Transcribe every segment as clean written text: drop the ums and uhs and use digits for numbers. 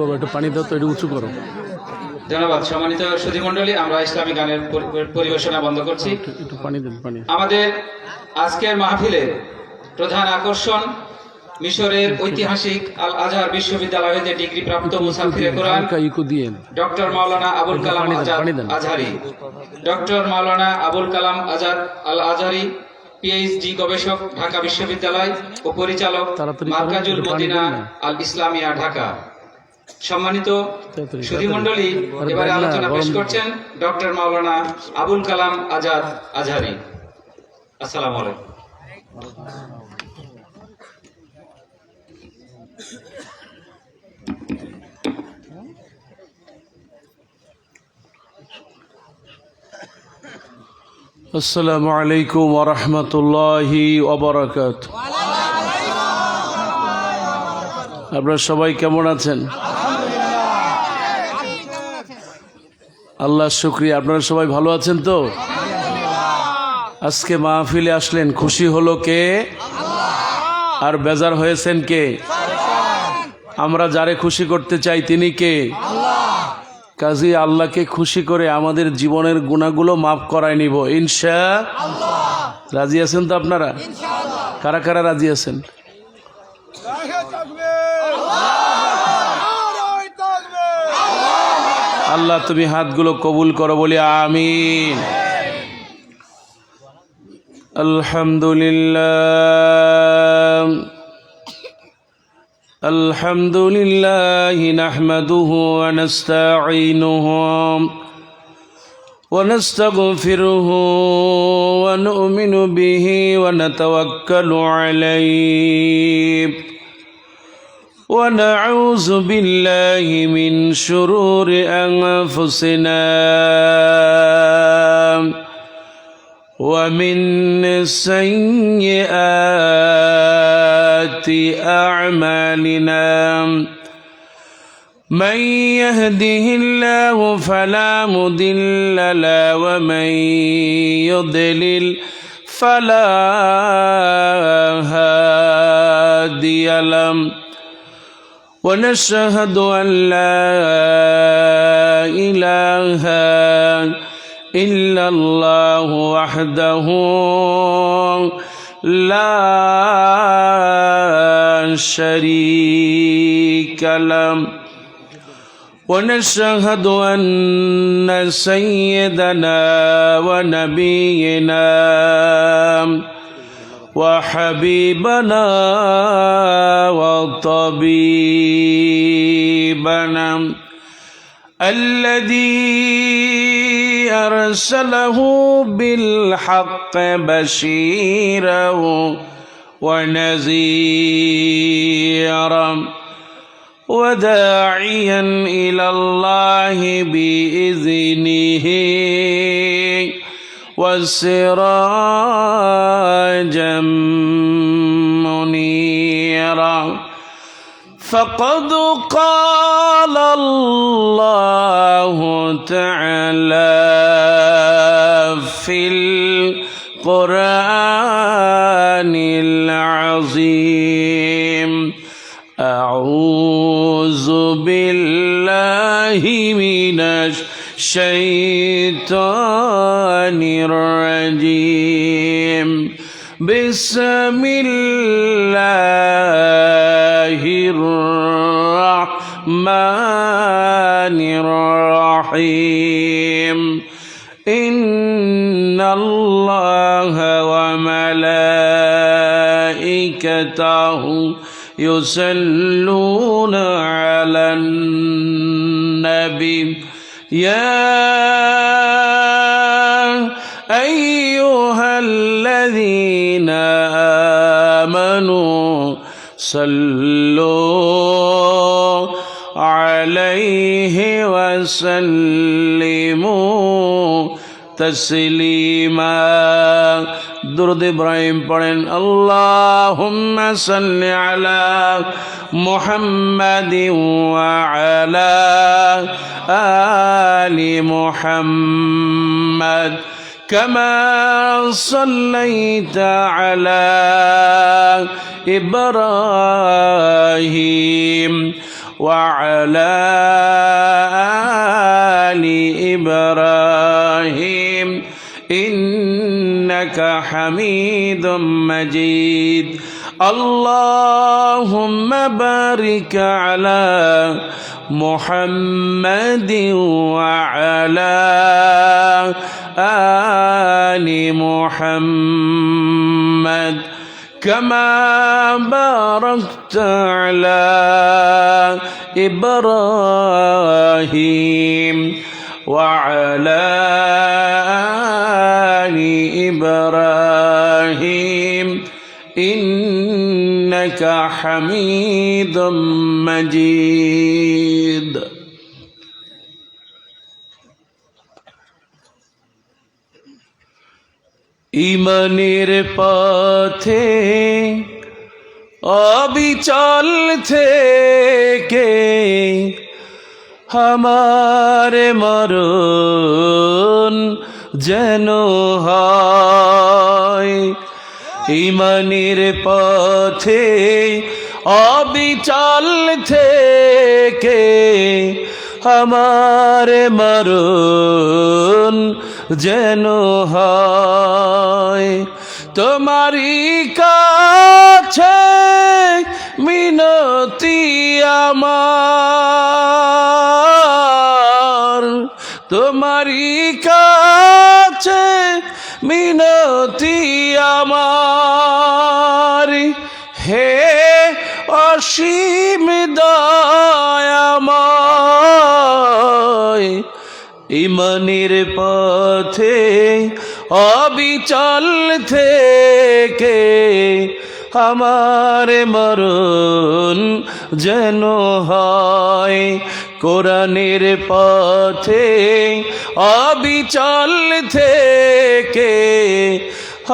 বাবা একটু পানি দাও তো, একটু উঁচু করো। ধন্যবাদ। সম্মানিত সুধী মণ্ডলী, আমরা ইসলামী গানের পরিবেশনা বন্ধ করছি। একটু পানি দেন, পানি। আমাদের আজকের মাহফিলের প্রধান আকর্ষণ মিশরের ঐতিহাসিক আল আজহার বিশ্ববিদ্যালয় হতে ডিগ্রি প্রাপ্ত মুসাফিরে কোরআন ডক্টর মাওলানা আবুল কালাম আজাদ আজহারি। ডক্টর মাওলানা আবুল কালাম আজাদ আল আজহারি পিএইচডি গবেষক, ঢাকা বিশ্ববিদ্যালয় ও পরিচালক মার্কাজুল মদিনা আল ইসলামিয়া, ঢাকা। সম্মানিত সুধী মণ্ডলী, এবারে আলোচনা পেশ করছেন ডক্টর মাওলানা আবুল কালাম আজাদ আজহারি। আসসালামু আলাইকুম। আসসালামু আলাইকুম ওয়া রাহমাতুল্লাহি ওয়া বারাকাতুহু। আপনারা সবাই কেমন আছেন? আল্লাহর শুকরিয়া। আপনারা সবাই ভালো আছেন তো? আজকে মাহফিলে আসলেন, খুশি হলো কে? আর বেজার হয়েছেন কে? আমরা যারে খুশি করতে চাই তিনি কে? কাজী আল্লাহকে খুশি করে আমাদের জীবনের গুনাহগুলো মাফ করায় নিব ইনশাআল্লাহ। রাজি আছেন তো আপনারা? কারা কারা রাজি আছেন? আল্লাহ তুমি হাতগুলো কবুল করো, বলি আমিন। আলহামদুলিল্লাহ আলহামদুলিল্লাহ নাহমাদুহু ওয়া নাস্তাঈনুহু ওয়া নাস্তাগফিরুহু ওয়া নু'মিনু বিহি ওয়া নাতাওয়াক্কালু আলাইহি ওয়া নাউযু বিল্লাহি মিন শুরুরি আনফুসিনা ওয়া মিন সাইয়্যাতি আ'মালিনা। من يهده الله فلا مضل له ومن يضلل فلا هادي له ونشهد أن لا إله إلا الله وحده لا شريك له ونشهد أن سيدنا ونبينا وحبيبنا وطبيبنا الذي أرسله بالحق بشيرا ونذيرا وداعيا إلى الله بإذنه وسراجا منيرا. فقد قال الله تعالى في القرآن العظيم: أعوذ بالله من الشيطان الرجيم. بسم الله الرحمن الرحيم. إن الله وملائكته يصلون على النبي يا أيها الذين آمنوا صلوا عليه وسلموا تسليما. درود إبراهيم পড়েন। اللهم صل على محمد وعلى آل محمد كما صليت على إبراهيم وعلى آل إبراهيم إنك حميد مجيد اللهم بارك على محمد وعلى آل محمد كما باركت على إبراهيم وعلى آل إبراهيم إنك حميد مجيد ইমানের পথে অবিচল থেকে আমার মরণ যেন হয় ইমানের পথে অবিচল থেকে আমার মরণ যেন হয় তোমারই কাছে মিনতি আমার তোমারই কাছে মিনতি আমার হে অসীম দয়াময় ইমানের পথে অবিচল থেকে আমার মরণ যেন হয় কোরআনের পথে অবিচল থেকে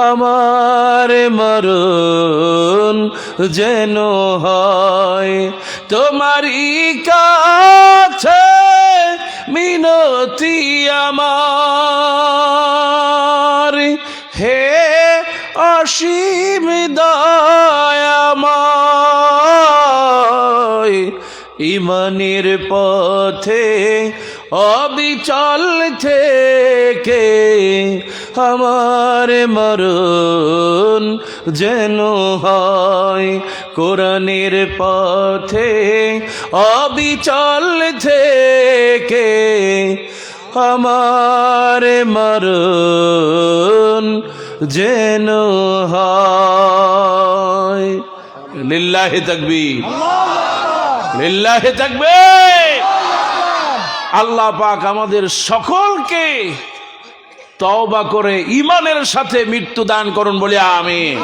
আমার মরণ যেন হয় তোমারই কাছে মিনতি আমার হে অসীম দয়াময় ইমানের পথে অবিচল থেকে আমার মরণ যেন হয় কোরআনের পথে অবিচল থেকে আমার মরণ যেন হয় লিল্লাহি তাকবীর লিল্লাহি তাকবীর আল্লাহ পাক আমাদের সকলকে তওবা করে ঈমানের সাথে মৃত্যু দান করুন বলে আমিন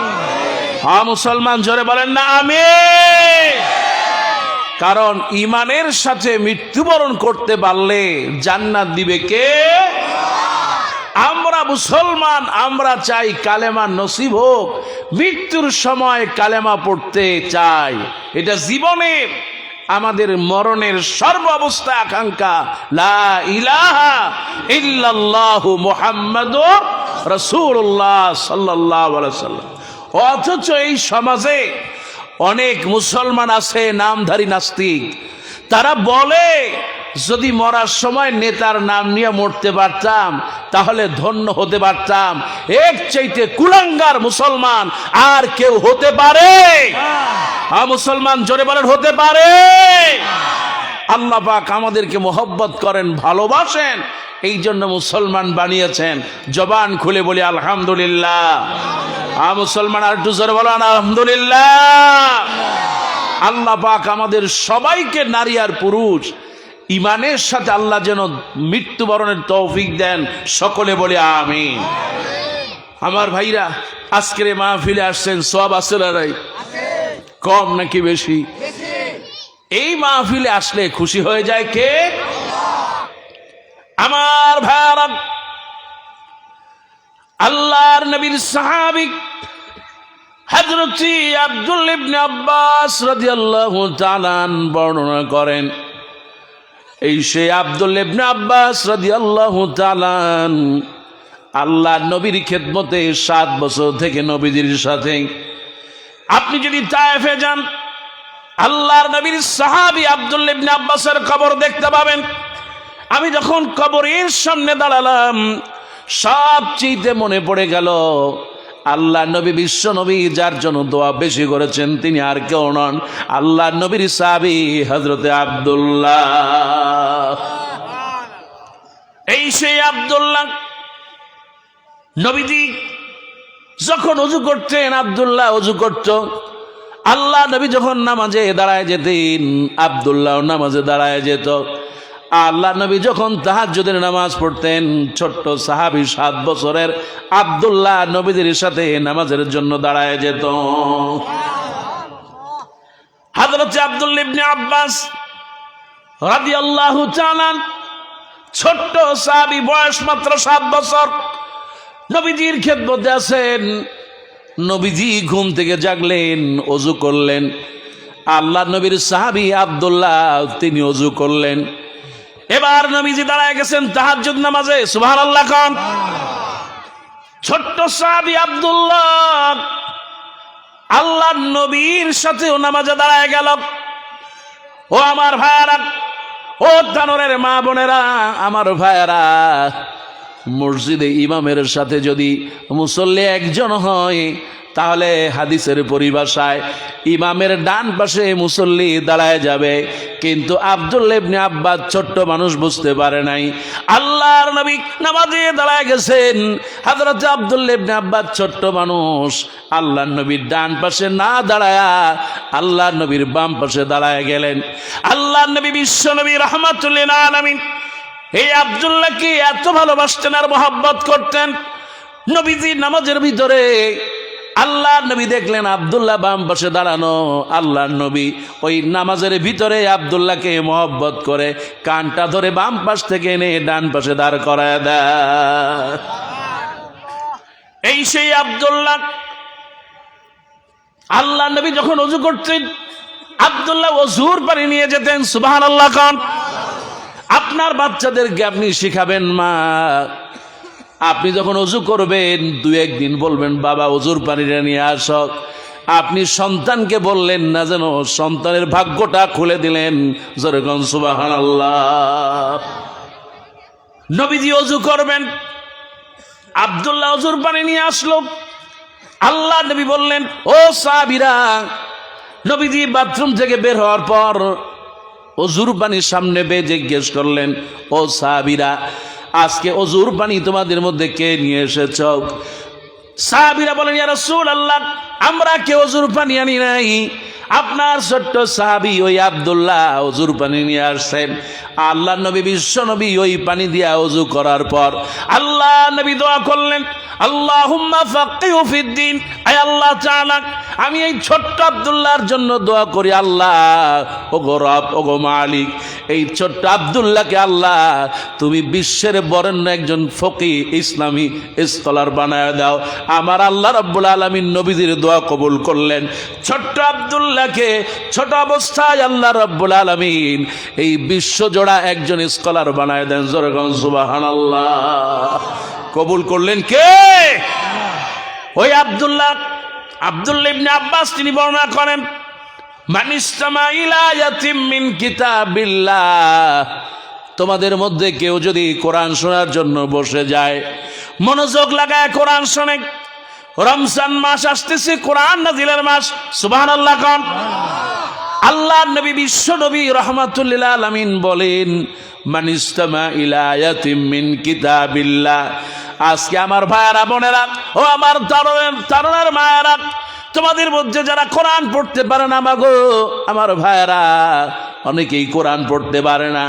হ্যাঁ মুসলমান জোরে বলেন না আমিন কারণ ঈমানের সাথে মৃত্যুবরণ করতে পারলে জান্নাত দিবে কে আমরা মুসলমান আমরা চাই কালেমা নসিব হোক মৃত্যুর সময় কালেমা পড়তে চাই এটা জীবনের আমাদের মরণের সর্ব অবস্থায় আকাঙ্ক্ষা লা ইলাহা ইল্লাল্লাহু মুহাম্মাদুর রাসূলুল্লাহ সাল্লাল্লাহু আলাইহি ওয়াসাল্লাম অথচ এই সমাজে অনেক মুসলমান আছে নামধারী নাস্তিক তারা বলে যদি মরার সময় নেতার নাম নিয়ে মরতে পারতাম তাহলে ধন্য হতে পারতাম এর চাইতে কুলাঙ্গার মুসলমান আর কেউ হতে পারে হ্যাঁ মুসলমান জোরে বলেন হতে পারে আল্লাহ পাক আমাদেরকে মোহব্বত করেন ভালোবাসেন এই জন্য মুসলমান বানিয়েছেন জবান খুলে বলি আলহামদুলিল্লাহ হ্যাঁ মুসলমান আর একটু জোরে বলেন আলহামদুলিল্লাহ আল্লাহ পাক আমাদের সবাইকে নারী আর পুরুষ ঈমানের সাথে আল্লাহ যেন মৃত্যুবরণের তৌফিক দেন সকলে বলে আমিন আমার ভাইরা আজকের মাহফিলে আসছেন সওয়াব আছে না নাই কম নাকি বেশি এই মাহফিলে আসলে খুশি হয়ে যায় কে আমার ভাইরা আল্লাহর নবীর সাহাবী হযরত আব্দুল্লাহ ইবনে আব্বাস রাদিয়াল্লাহু তাআলা বর্ণনা করেন এই সে আব্দুল্লাহ ইবনে আব্বাস রাদিয়াল্লাহু তাআলা আল্লাহর নবীর খেদমতে 7 বছর থেকে নবীজির সাথে আপনি যদি তায়েফে যান আল্লাহর নবীর সাহাবী আব্দুল্লাহ ইবনে আব্বাসের কবর দেখতে পাবেন। আমি যখন কবরের সামনে দাঁড়ালাম, সবচেয়ে মনে পড়ে গেল আল্লাহ নবী, বিশ্ব নবী যার জন্য দোয়া বেশি করেছেন তিনি আর কেউ নন, আল্লাহ নবীর সাহাবী হযরতে আব্দুল্লাহ। এই সেই আব্দুল্লাহ, নবীজি যখন ওযু করতেন আব্দুল্লাহ ওযু করত। আল্লাহ নবী যখন নামাজে দাঁড়ায় যেতেন আব্দুল্লাহ নামাজে দাঁড়ায় যেত। আল্লাহ নবী যখন তাহাজ্জুদের নামাজ পড়তেন, ছোট্ট সাহাবী 7 বছরের আব্দুল্লাহ নবীদের সাথে নামাজের জন্য দাঁড়ায় যেত। হযরত আব্দুল্লাহ ইবনে আব্বাস রাদিয়াল্লাহু তাআলা, ছোট্ট সাহাবী, বয়স মাত্র 7 বছর, নবীজির খেদমতে আছেন। নবীজি ঘুম থেকে জাগলেন, ওযু করলেন। আল্লাহ নবীর সাহাবী আব্দুল্লাহ তিনি ওযু করলেন। এবার নবীজি দাঁড়ায় গেছেন তাহাজ্জুদ নামাজে, সুবহানাল্লাহ কোন। ছোট্ট সাহাবী আব্দুল্লাহ আল্লাহ নবীর সাথেও নামাজে দাঁড়ায় গেল। ও আমার ভাইয়ারা, ও তানোরের মা বোনেরা, আমার ভাইয়ারা, মসজিদে ইমামের সাথে যদি মুসল্লি একজন হয় তাহলে হাদিসের পরিভাষায় ইমামের ডান পাশে মুসল্লি দাঁড়ায় যাবে। কিন্তু আব্দুল্লাহ ইবনে আব্বাস ছোট্ট মানুষ বুঝতে পারে নাই, আল্লাহর নবী নামাজে দাঁড়ায় গেছেন। হযরত আব্দুল্লাহ ইবনে আব্বাস ছোট্ট মানুষ, আল্লাহর নবীর ডান পাশে না দাঁড়ায়া আল্লাহর নবীর বাম পাশে দাঁড়ায় গেলেন। আল্লাহর নবী বিশ্ব নবী রাহমাতুল লিল আলামিন এই আব্দুল্লাহকে এত ভালোবাসতেন আর মহব্বত করতেন। নবীজি নামাজের ভিতরে আল্লাহর নবী দেখলেন আব্দুল্লাহ বাম পাশে দাঁড়ানো। আল্লাহর নবী ওই নামাজের ভিতরে আব্দুল্লাহকে মহব্বত করে কানটা ধরে বাম পাশ থেকে এনে ডান পাশে দাঁড় করায় দেয়। এই সেই আব্দুল্লাহ। আল্লাহর নবী যখন ওযু করতেন আব্দুল্লাহ ওযুর পানি নিয়ে যেতেন, সুবহানাল্লাহ কোন। আপনার বাচ্চাদেরকে আপনি শিখাবেন, মা আপনি যখন ওযু করবেন 2-1 দিন বলবেন বাবা ওযুর পানিটা নিয়ে আসো। আপনি সন্তানকে বললেন না, যেন সন্তানের ভাগ্যটা খুলে দিলেন, জোরে কোন সুবহানাল্লাহ। নবীজি ওযু করবেন, আব্দুল্লাহ ওযুর পানি নিয়ে আসলো। আল্লাহ নবী বললেন, ও সাহাবীরা, নবীজি বাথরুম থেকে বের হওয়ার পর ওযুর পানির সামনে বেয়ে জিজ্ঞেস করলেন, ও সাহাবীরা, আজকে ওযুর পানি তোমাদের মধ্যে কে নিয়ে এসেছ? সাহাবীরা বলেন, ইয়া রাসূলুল্লাহ, আমরা কেউ ওযুর পানি আনি নাই। আপনার ছোট্ট সাহাবী ওই আব্দুল্লাহ ওযুর পানি নিয়ে আসছেন। আল্লাহ নবী বিশ্ব নবী ওই পানি দিয়া ওযু করার পর আল্লাহ নবী দোয়া করলেন, আল্লাহুম্মা ফাক্কিহু ফিদ্দিন। আয় আল্লাহ তাআলা, আমি এই ছোট্ট আব্দুল্লাহর জন্য দোয়া করি, আল্লাহ ওগো রব, ওগো মালিক, এই ছোট্ট আব্দুল্লাহকে আল্লাহ তুমি বিশ্বের বরেণ্য একজন ফকিহ ইসলামী স্কলার বানায় দাও। আমার আল্লাহ রাব্বুল আলামিন নবীজির দোয়া কবুল করলেন। ছোট্ট আব্দুল্লাহকে ছোট অবস্থায় আল্লাহ রাব্বুল আলামিন এই বিশ্বজোড়া একজন স্কলার বানায় দেন, জোরে কোন সুবহানাল্লাহ। কবুল করলেন কে? ওই আব্দুল্লাহ ইবনে আব্বাস তিনি বর্ণনা করেন, মানিস্তামা ইলা ইয়াতিম মিন কিতাবিল্লাহ, তোমাদের মধ্যে কেউ যদি কোরআন শোনার জন্য বসে যায়, মনোযোগ লাগায় কোরআন শোনে, রমজান মাস আসতেছে, কোরআন নাজিলের মাস, সুবহানাল্লাহ কোন। আল্লাহ নবী বিশ্ব নবী রাহমাতুল লিল আলামিন বলেন, মানিস্তামা ইলা ইয়াতিম মিন কিতাবিল্লাহ। আজকে আমার ভাইয়েরা বোনেরা, ও আমার তরুণের মায়েরা, তোমাদের মধ্যে যারা কোরআন পড়তে পারে না, মাগো আমার ভাইয়েরা, অনেকেই কোরআন পড়তে পারে না।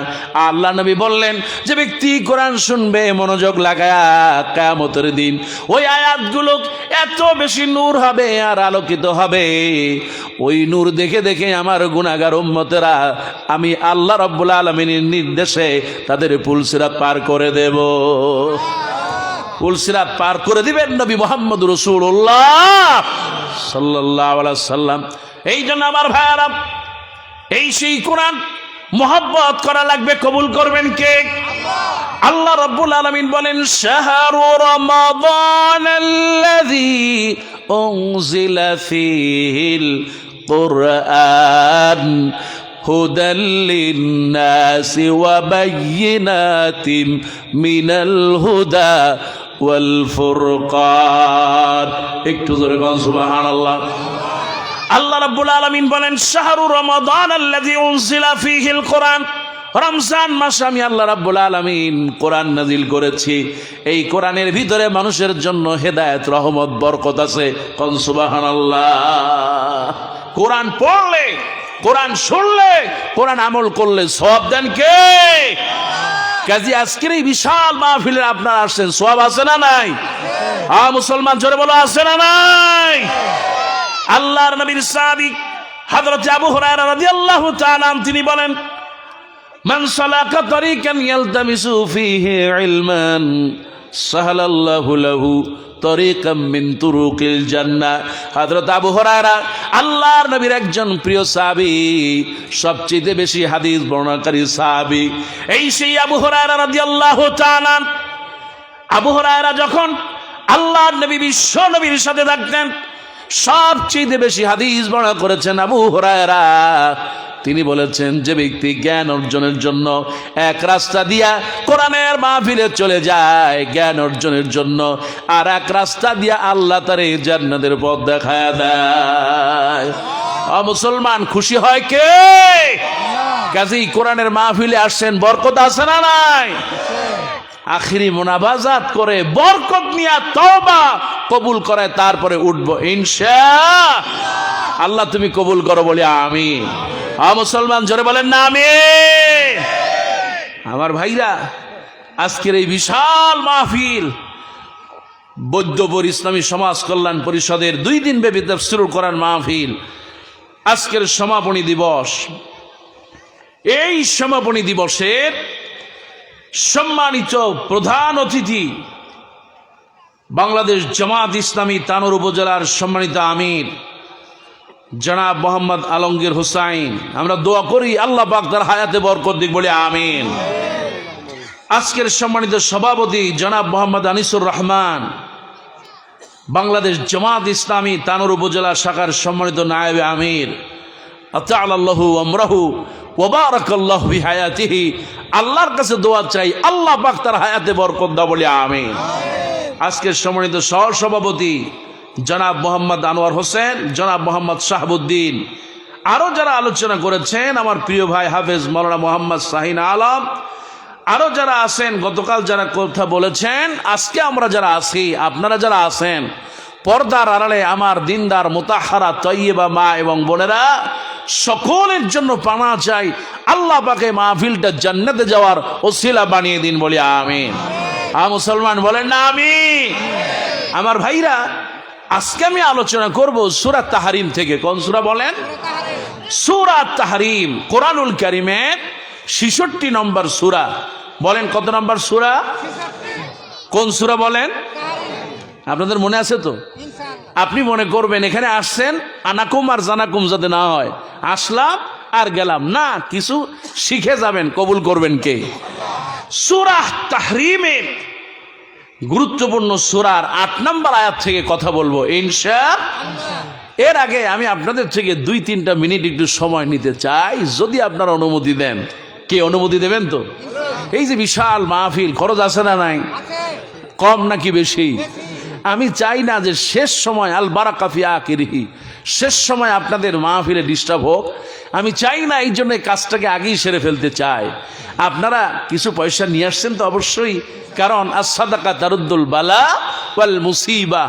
আল্লাহ নবী বললেন, যে ব্যক্তি কোরআন শুনবে মনোযোগ লাগায়া, কিয়ামতের দিন ওই আয়াতগুলো এত বেশি নূর হবে আর আলোকিত হবে, ওই নূর দেখে দেখে আমার গুনাহগার উম্মতেরা আমি আল্লাহ রাব্বুল আলামিনের নির্দেশে তাদের পুলসিরাত পার করে দেব। পুলসিরাত পার করে দিবেন নবী মুহাম্মদ রাসূলুল্লাহ সাল্লাল্লাহু আলাইহি সাল্লাম। এই জন্য আমার ভাইয়ারা, এই সেই কোরআন মহব্বত করা লাগবে। কবুল করবেন কে? আল্লাহ রাব্বুল আলামিন বলেন, শাহরু রমাদানাল্লাযী উনজিলা ফীহিল القرآن هدى للناس وبينات من الهدى والفرقان একটু জোরে বলুন সুবহানাল্লাহ। আল্লাহ রাব্বুল আলামিন বলেন শাহরু রমাদান আল্লাযী উনজিলা ফীহিল কোরআন, রমজান মাসে আমি আল্লাহ রাব্বুল আলামিন কোরআন নাজিল করেছি। এই কোরআনের ভিতরে মানুষের জন্য হেদায়েত, রহমত, বরকত আছে। কোন সুবহানাল্লাহ। কোরআন পড়লে, কোরআন শুনলে, কোরআন আমল করলে সওয়াব দেন কে? কাজী আজকের এই বিশাল মাহফিলে আপনারা আসছেন, সওয়াব আছে না নাই? মুসলমান জোরে বলো আছে না নাই? আল্লাহর নবীর সাহাবী হযরত আবু হুরায়রা রাদিয়াল্লাহু তাআলা তিনি বলেন মান সালাকা তরিকান ইয়ালতামিসু ফীহি ইলমান সাহালাল্লাহু লাহু তরিকাম মিন তুরুকিল জান্নাহ। হযরত আবু হুরায়রা আল্লাহর নবীর একজন প্রিয় সাহাবী, সবচেয়ে বেশি হাদিস বর্ণনাকারী সাহাবী। এই সেই আবু হুরায়রা রাদিয়াল্লাহু তাআলা। আবু হুরায়রা যখন আল্লাহর নবী বিশ্ব নবীর সাথে থাকতেন, সবচেয়ে বেশি হাদিস বর্ণনা করেছেন আবু হুরায়রা। তিনি বলেছেন যে ব্যক্তি জ্ঞান অর্জনের জন্য এক রাস্তা দিয়া কোরআনের মাহফিলে চলে যায়, জ্ঞান অর্জনের জন্য আর এক রাস্তা দিয়া আল্লাহ তারে জান্নাতের পথ দেখায় দেয়। মুসলমান খুশি হয় কে? কাজেই কোরআনের মাহফিলে আসছেন, বরকত আছে না নাই? আখিরি মুনাবাজাত করে বরকত নিয়া তওবা কবুল করে তারপরে উঠবো ইনশাআল্লাহ। আল্লাহ তুমি কবুল করো বলি আমিন। মুসলমান জোরে বলেন না আমিন। আমার ভাইরা, আজকের এই বিশাল মাহফিল বৈদ্যপুর ইসলামী সমাজ কল্যাণ পরিষদের 2 দিন ব্যাপী তাফসীরুল কোরআন মাহফিল, আজকের সমাপনী দিবস। এই সমাপনী দিবসের সম্মানিত প্রধান অতিথি বাংলাদেশ জামাত ইসলামী তানোর উপজেলার সম্মানিত আমির জনাব মোহাম্মদ আলমগীর হুসাইন। আমরা দোয়া করি আল্লাহ পাক তার হায়াতে বরকত দিক বলে আমিন। আজকের সম্মানিত সভাপতি জনাব মোহাম্মদ আনিসুর রহমান, বাংলাদেশ জামাত ইসলামী তানোর উপজেলা শাখার সম্মানিত নায়েবে আমির, আতাআল্লাহু আমরাহু ওয়া বারাকাল্লাহু বিহায়াতিহি। আল্লাহর কাছে দোয়া চাই আল্লাহ পাক তার হায়াতে বরকত দাও বলে আমিন। আজকের সম্মানিত সহসভাপতি জনাব মোহাম্মদ আনোয়ার হোসেন, জনাব মোহাম্মদ শাহাবুদ্দিন, আরো যারা আলোচনা করেছেন, আমার প্রিয় ভাই হাফেজ মাওলানা মোহাম্মদ শাহিন আলম, আরো যারা আছেন, গতকাল যারা কথা বলেছেন, আজকে আমরা যারা আছি, আপনারা যারা আছেন, পর্দার আড়ালে আমার দিনদার মুতাহহারা তয়্যিবা মা এবং বোনেরা, সকলের জন্য পানা চাই আল্লাহ পাকে মাহফিলটা জান্নাতে যাওয়ার ওসিলা বানিয়ে দিন বলি আমিন। মুসলমান বলেন না আমিন। আমার ভাইরা, আজকে আমি আলোচনা করব সূরা তাহরিম থেকে। কোন সূরা বলেন? সূরা তাহরিম, কোরআনুল কারীমের 66 নম্বর সূরা। বলেন কত নম্বর সূরা? কোন সূরা বলেন? আপনাদের মনে আছে তো? আপনি মনে করবেন এখানে আসছেন আনাকুম আর জানাকুম যাতে না হয়, আসলাম আর গেলাম না, কিছু শিখে যাবেন, কবুল করবেন কে? সূরা তাহরিমের গুরুত্বপূর্ণ সূরার 8 নম্বর আয়াত থেকে কথা বলবো ইনশাআল্লাহ। এর আগে আমি আপনাদের থেকে 2-3টা মিনিট একটু সময় নিতে চাই, যদি আপনারা অনুমতি দেন। কে অনুমতি দেবেন তো? এই যে বিশাল মাহফিল, খরচ আছে না নাই? কম নাকি বেশি? আমি চাই না যে শেষ সময় আল বারাকা ফি আখিরিহি, শেষ সময় আপনাদের মাহফিলে ডিস্টার্ব হোক। আমি চাই না, এই জন্য কাজটাকে আগেই সেরে ফেলতে চাই। আপনারা কিছু পয়সা নিয়ে আসছেন তো অবশ্যই, কারণ as-সাদাকা তারুদ্দুল বালা ওয়াল মুসিবা,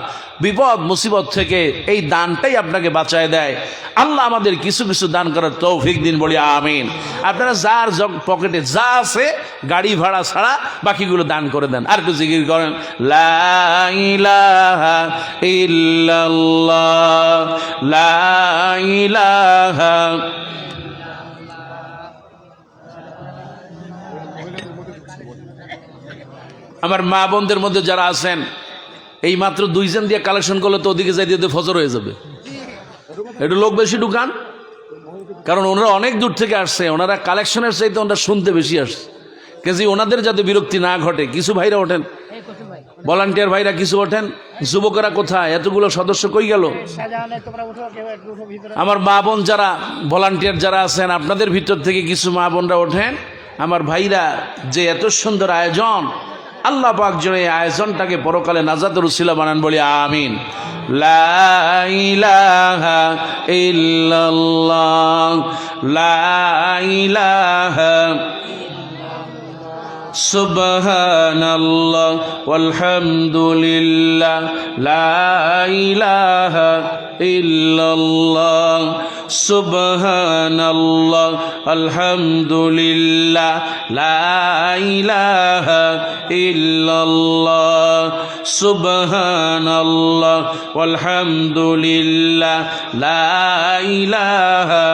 বিপদ মুসিবত থেকে এই দানটাই আপনাকে বাঁচায় দেয়। আল্লাহ আমাদের কিছু কিছু দান করার তৌফিক দিন বলি আমিন। আপনারা যার পকেটে যা আছে গাড়ি ভাড়া ছাড়া বাকিগুলো দান করে দেন। আর একটু জিকির করেন, লা ইলাহা ইল্লাল্লাহ, লা ইলাহা। আমার মা বোনদের মধ্যে যারা আছেন, এই মাত্র 2 জন দিয়ে কালেকশন করলে তো ওদিকে যাই দিয়ে ফজর হয়ে যাবে। একটু লোক বেশি ঢুকান, কারণ ওনারা অনেক দূর থেকে আসছে, ওনারা কালেকশনের চাইতে ওনারা শুনতে বেশি আসছে। কিন্তু ওনাদের যাতে বিরক্তি না ঘটে, কিছু ভাইরা ওঠেন, ভলান্টিয়ার ভাইরা কিছু ওঠেন, যুবকেরা কোথায়, এতগুলো সদস্য কই গেল? আমার মা বোন যারা ভলান্টিয়ার যারা আছেন, আপনাদের ভিতর থেকে কিছু মা বোনরা ওঠেন। আমার ভাইরা, যে এত সুন্দর আয়োজন, আল্লাহ পাক যেন এই আয়োজনটাকে পরকালে নাজাতের উসিলা বানান, বলি আমিন। লা ইলাহা ইল্লাল্লাহ, লা ইলাহা সুবহানাল্লাহ ওয়ালহামদুলিল্লাহ, লা ইলাহা ইল্লাল্লাহ, সুবহানাল্লাহ আলহামদুলিল্লাহ, লা ইলাহা ইল্লাল্লাহ, সুবহানাল্লাহ ওয়ালহামদুলিল্লাহ, লা ইলাহা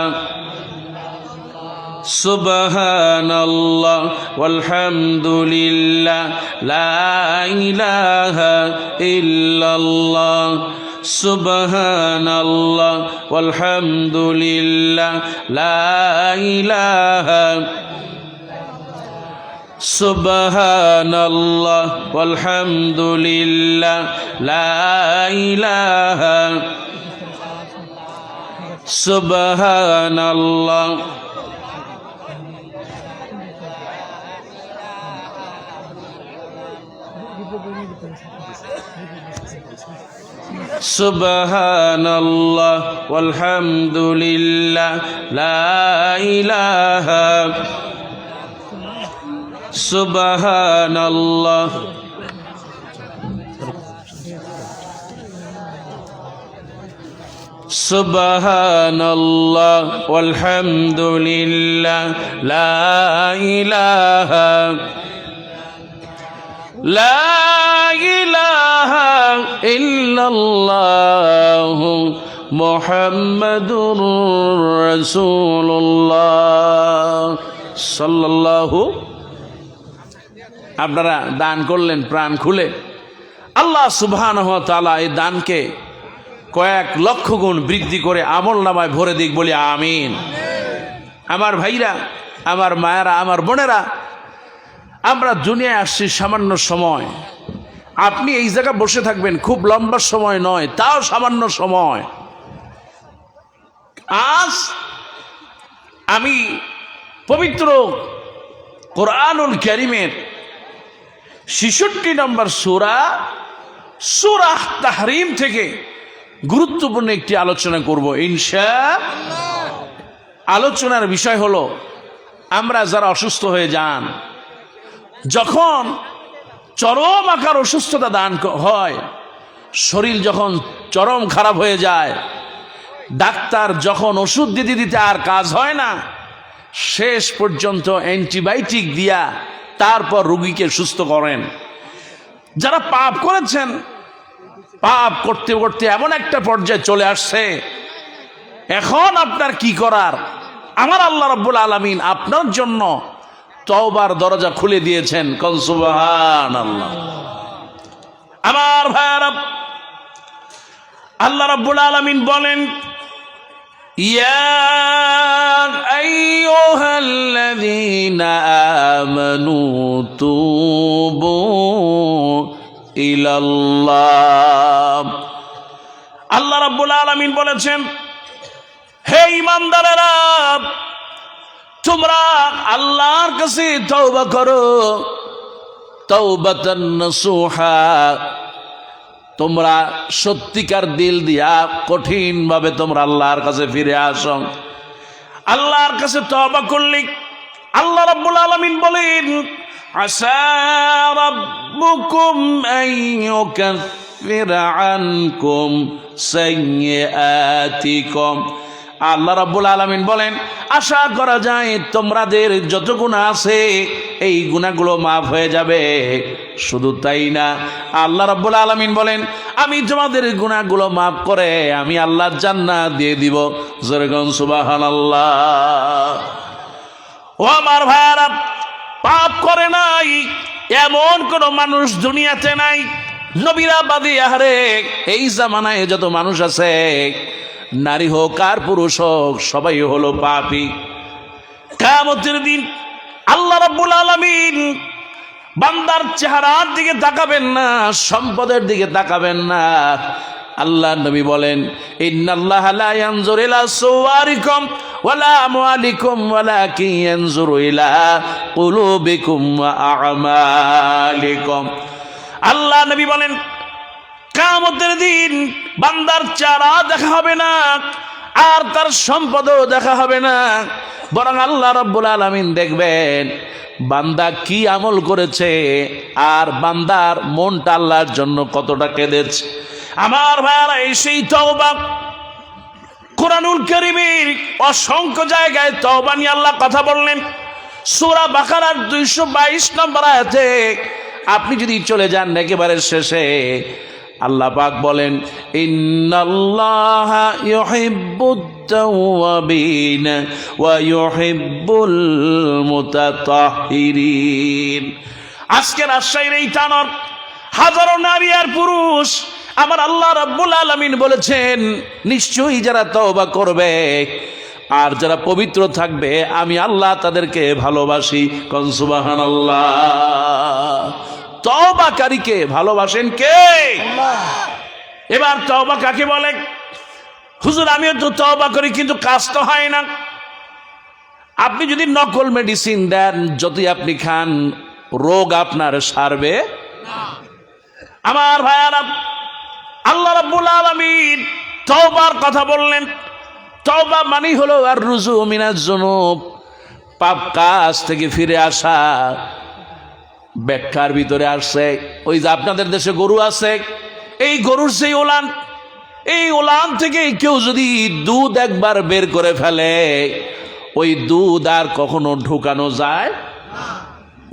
সুবহানাল্লাহ ওয়ালহামদুলিল্লাহ, লা ইলাহা ইল্লাল্লাহ, সুবহানাল্লাহ ওয়ালহামদুলিল্লাহ, লা ইলাহা সুবহানাল্লাহ ওয়ালহামদুলিল্লাহ, লা ইলাহা সুবহানাল্লাহ সুবহানাল্লাহ ওয়ালহামদুলিল্লাহ, লা ইলাহা সুবহানাল্লাহ সুবহানাল্লাহ ওয়ালহামদুলিল্লাহ, লা ইলাহা লা ইলাহা ইল্লাল্লাহ মুহাম্মাদুর রাসূলুল্লাহ সাল্লাল্লাহু। আপনারা দান করলেন প্রাণ খুলে, আল্লাহ সুবহানাহু ওয়া তাআলা এই দানকে কয়েক লক্ষ গুণ বৃদ্ধি করে আমল নামায় ভরে দিক, বলি আমিন। আমার ভাইরা, আমার মায়েরা, আমার বোনেরা, আমরা দুনিয়ায় আসছি সামান্য সময়। আপনি এই জায়গায় বসে থাকবেন, খুব লম্বা সময় নয়, তাও সামান্য সময়। আজ আমি পবিত্র কোরআনুল কারীমের 66 নম্বর সূরা, সূরা তাহরিম থেকে গুরুত্বপূর্ণ একটি আলোচনা করব ইনশাআল্লাহ। আলোচনার বিষয় হলো, আমরা যারা অসুস্থ হয়ে যান, যখন চরম আকার অসুস্থতা দান হয়, শরীর যখন চরম খারাপ হয়ে যায়, ডাক্তার যখন ওষুধ দিতে দিতে আর কাজ হয় না, শেষ পর্যন্ত অ্যান্টিবায়োটিক দিয়া তারপর রোগীকে সুস্থ করেন। যারা পাপ করেছেন, পাপ করতে করতে এমন একটা পর্যায়ে চলে আসছে, এখন আপনার কি করার? আমার আল্লাহ রাব্বুল আলামিন আপনার জন্য তওবার দরজা খুলে দিয়েছেন। কোন সুবহানাল্লাহ। আমার ভাইরা, আল্লাহ রাব্বুল আলামিন বলেন, ইয়া আইয়ুহাল্লাযীনা আমানু তুবু ইলাল্লাহ। আল্লাহ রাব্বুল আলামিন বলেছেন, হে ঈমানদারেরা, তোমরা আল্লাহর কাছে তওবা করো, তাওবাতান নাসুহা। তোমরা সত্যিকার দিল দিয়া কঠিন ভাবে তোমরা আল্লাহর কাছে ফিরে আসো। আল্লাহর কাছে তওবা করলে আল্লাহ রাব্বুল আলামিন বলেন, আসা রাব্বুকুম আন ইউকাফিরা আনকুম সাইয়্যাতিকুম। আল্লাহ রাব্বুল আলামিন বলেন, আশা করা যায় তোমাদের যত গুনাহ আছে এই গুনাহগুলো মাফ হয়ে যাবে। শুধু তাই না, আল্লাহ রাব্বুল আলামিন বলেন, আমি তোমাদের গুনাহগুলো মাফ করে আমি আল্লাহ জান্নাত দিয়ে দিব। জোরে বলুন সুবহানাল্লাহ। ও আমার ভাইরা, পাপ করে নাই এমন কোন মানুষ দুনিয়াতে নাই। নবীরা বাদী আহারে এই জামানায় যত মানুষ আছে, নারী হোক আর পুরুষ হোক, সবাই হলো পাপী। কিয়ামতের দিন আল্লাহ রাব্বুল আলামিন বান্দার চেহারার দিকে তাকাবেন না, সম্পদের দিকে তাকাবেন না। আল্লাহ নবী বলেন, ইন্নাল্লাহা লা ইয়ানজুরু ইলা সুওয়ারিকুম ওয়ালা আমওয়ালিকুম ওয়ালাকিন ইয়ানজুরু ইলা কুলুবিকুম ওয়া আ'মালিকুম। আল্লাহ নবী বলেন, কিয়ামতের দিন বান্দার চেহারা দেখা হবে না, আর তার সম্পদও দেখা হবে না, বরং আল্লাহ রাব্বুল আলামিন দেখবেন বান্দা কি আমল করেছে আর বান্দার মনটা আল্লাহর জন্য কতটা কেঁদেছে। আমার ভাইয়ারা, এই সেই তওবা। কুরআনুল কারীমের অসংখ্য জায়গায় তওবা নিয়ে আল্লাহ কথা বললেন। সূরা বাকারার 222 নম্বর আয়াতে আপনি যদি চলে যান একেবারে শেষে, আল্লাহ পাক বলেন, ইন্নাল্লাহা ইউহিব্বুত তাওয়াবিন ওয়া ইউহিব্বুল মুতাতাহহিরিন। আজকে রাজশাহীর এই টানর হাজারো নারী আর পুরুষ আমার আল্লাহ রাব্বুল আলামিন বলেছেন, নিশ্চয়ই যারা তওবা করবে আর যারা পবিত্র থাকবে আমি আল্লাহ তাদেরকে ভালোবাসি। কোন সুবহানাল্লাহ। তওবাকারীকে ভালোবাসেন কে? আল্লাহ। এবার তওবা কাকে বলে? হুজুর আমিও তো তওবা করি কিন্তু কাজ তো হয় না। আপনি যদি নকল মেডিসিন দেন, যতই আপনি খান, রোগ আপনার সারবে না। আমার ভাইয়ারা, আল্লাহ রাব্বুল আলামিন তওবার কথা বললেন। তওবা মানে হলো আর রুজু মিনাজ যুনুব, পাপ কাজ থেকে ফিরে আসা। ব্যাখ্যার ভিতরে আসছে, ওই যে আপনাদের দেশে গরু আছে, এই গরুর সেই ওলান, এই ওলান থেকে কেউ যদি দুধ একবার বের করে ফেলে, ওই দুধ আর কখনো ঢুকানো যায়?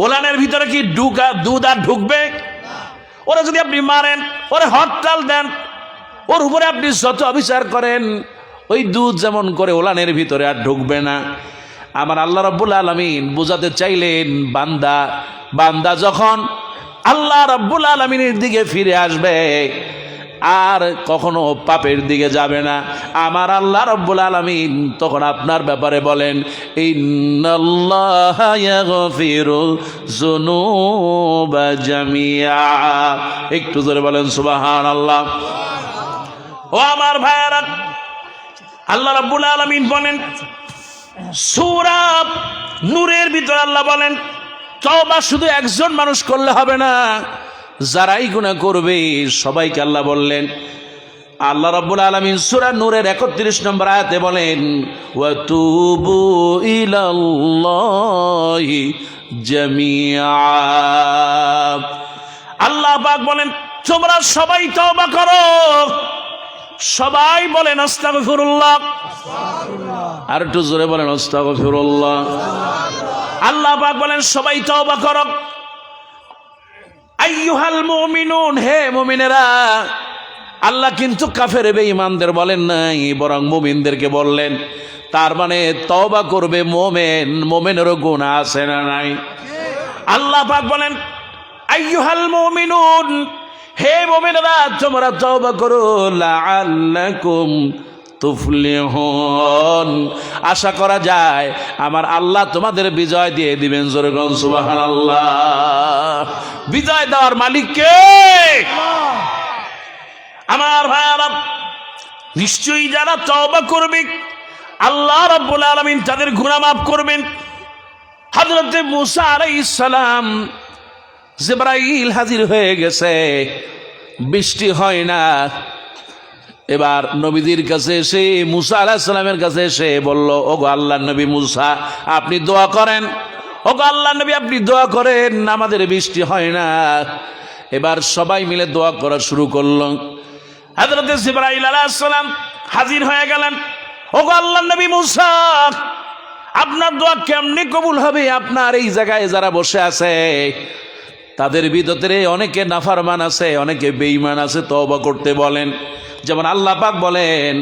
ওলানের ভিতরে কি দুধ আর ঢুকবে? ওরা যদি আপনি মারেন, ওরে হরতাল দেন, ওর উপরে আপনি যত অবিচার করেন, ওই দুধ যেমন করে ওলানের ভিতরে আর ঢুকবে না। আমার আল্লাহ রাব্বুল আলামিন বুঝাতে চাইলেন, বান্দা যখন আল্লাহ রাব্বুল আলামিনের দিকে ফিরে আসবে আর কখনো পাপের দিকে যাবে না, আমার আল্লাহ রাব্বুল আলামিন তখন আপনার ব্যাপারে বলেন, ইন্নাল্লাহা ইয়াগফিরুয যুনুবা জামিআ। একটু জোরে বলেন সুবহানাল্লাহ। ও আমার ভাইরা, আল্লাহ রাব্বুল আলামিন বলেন সূরা নূরের ভিতরে, আল্লাহ বলেন তওবা শুধু একজন মানুষ করলে হবে না, যারাই গুনাহ করবে সবাইকে আল্লাহ বললেন। আল্লাহ রাব্বুল আলামিন সূরা নূরের 31 নম্বর আয়াতে বলেন, ওয়া তুবু ইলাল্লাহি জামিআ। আল্লাহ পাক বলেন তোমরা সবাই তওবা করো। সবাই বলেন আস্তাগফিরুল্লাহ। আর একটু জোরে বলেন আস্তাগফিরুল্লাহ। আল্লাহ পাক বলেন সবাই তওবা করো। আইয়ুহাল মুমিনুন, হে মুমিনেরা। আল্লাহ কিন্তু কাফের বেঈমানদের বলেন নাই, বরং মুমিনদেরকে বললেন। তার মানে তওবা করবে মুমিন, মুমিনেরও গুনাহ আছে না নাই? আল্লাহ পাক বলেন আইয়ুহাল মুমিনুন, হে মুমিনেরা তোমরা তওবা করো, লাআল্লাকুম তুফলিহুন। আশা করা যায় আমার আল্লাহ তোমাদের বিজয় দিয়ে দিবেন। জোরে বলুন সুবহানাল্লাহ। বিজয় দেওয়ার মালিক কে? আমার ভাইরা, নিশ্চয়ই যারা তওবা করবে আল্লাহ রাব্বুল আলামিন তাদের গুনাহ মাফ করবেন। হযরত মুসা আলাইহিস সালাম, জিবরাইল হাজির হয়ে গেছে, বৃষ্টি হয় না। এবার নবীদের কাছে এসে, মুসা আলাইহিস সালামের কাছে এসে বলল, ওগো আল্লাহর নবী মুসা, আপনি দোয়া করেন। ওগো আল্লাহর নবী আপনি দোয়া করেন, আমাদের বৃষ্টি হয় না। এবার সবাই মিলে দোয়া করা শুরু করলো। হযরত জিবরাইল আলাইহিস সালাম হাজির হয়ে গেলেন। ওগো আল্লাহর নবী মুসা, আপনার দোয়া কেমনে কবুল হবে? আপনার এই জায়গায় যারা বসে আছে তাদের ভিতরে অনেকে নাফরমান আছে, অনেকে বেঈমান আছে, তওবা করতে বলেন। যেমন আল্লাহ পাক বলেন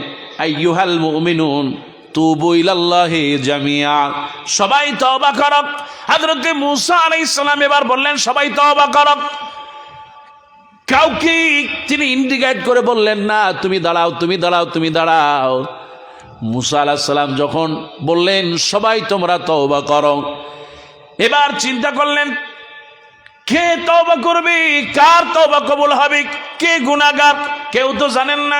আইয়ুহাল মুমিনুন তুবু ইলাল্লাহি জামিআ, সবাই তওবা করো। হযরত মুসা আলাইহিস সালাম এবার বললেন সবাই তওবা করো। কাউকে তিনি ইন্ডিকেট করে বললেন না তুমি দাঁড়াও, তুমি দাঁড়াও, তুমি দাঁড়াও। মুসা আলাইহিস সালাম যখন বললেন সবাই তোমরা তওবা করো, এবার চিন্তা করলেন কে তওবা করবে, কার তওবা কবুল হবে, কে গুনাহগার কেউ তো জানেন না।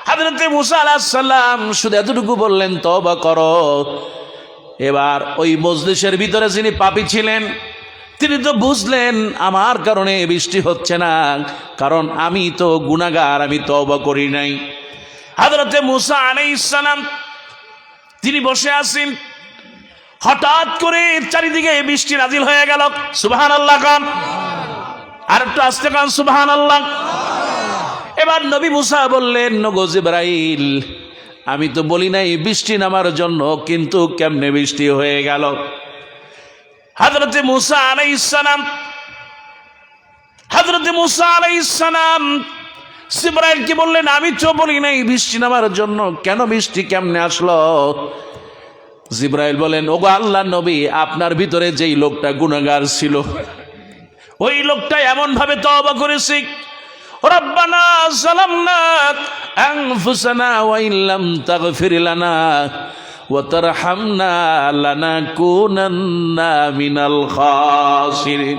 হযরত মুসা আলাইহিস সালাম শুধু এতটুকু বললেন তওবা করো। এবার ওই মজলিসের ভিতরে যিনি পাপী ছিলেন তিনি তো বুঝলেন আমার কারণে বৃষ্টি হচ্ছে না, কারণ আমি তো গুনাহগার, আমি তওবা করি নাই। হযরত মুসা আলাইহিস সালাম তিনি বসে আছেন, হঠাৎ করে চারিদিকে বৃষ্টি নাজিল হয়ে গেল। সুবহানাল্লাহ কান, আর একটু আস্তে কান সুবহানাল্লাহ। এবার নবী মুসা বললেন, নগো জিবরাইল, আমি তো বলি নাই বৃষ্টি নামার জন্য, কিন্তু কেমনে বৃষ্টি হয়ে গেল? হযরত মুসা আলাইহিস সালাম জিবরাইলকে বললেন, আমি তো বলি নাই বৃষ্টি নামার জন্য, কেন বৃষ্টি কেমনে আসলো? জিবরাইল বলেন, ওগো আল্লাহর নবী, আপনার ভিতরে যেই লোকটা গুনাহগার ছিল ওই লোকটা এমন ভাবে তওবা করেছে, রব্বানা যালামনা আনফুসানা ওয়া ইল্লাম তাগফির লানা ওয়া তারহামনা লানাকুনান্না মিনাল খাসিরিন।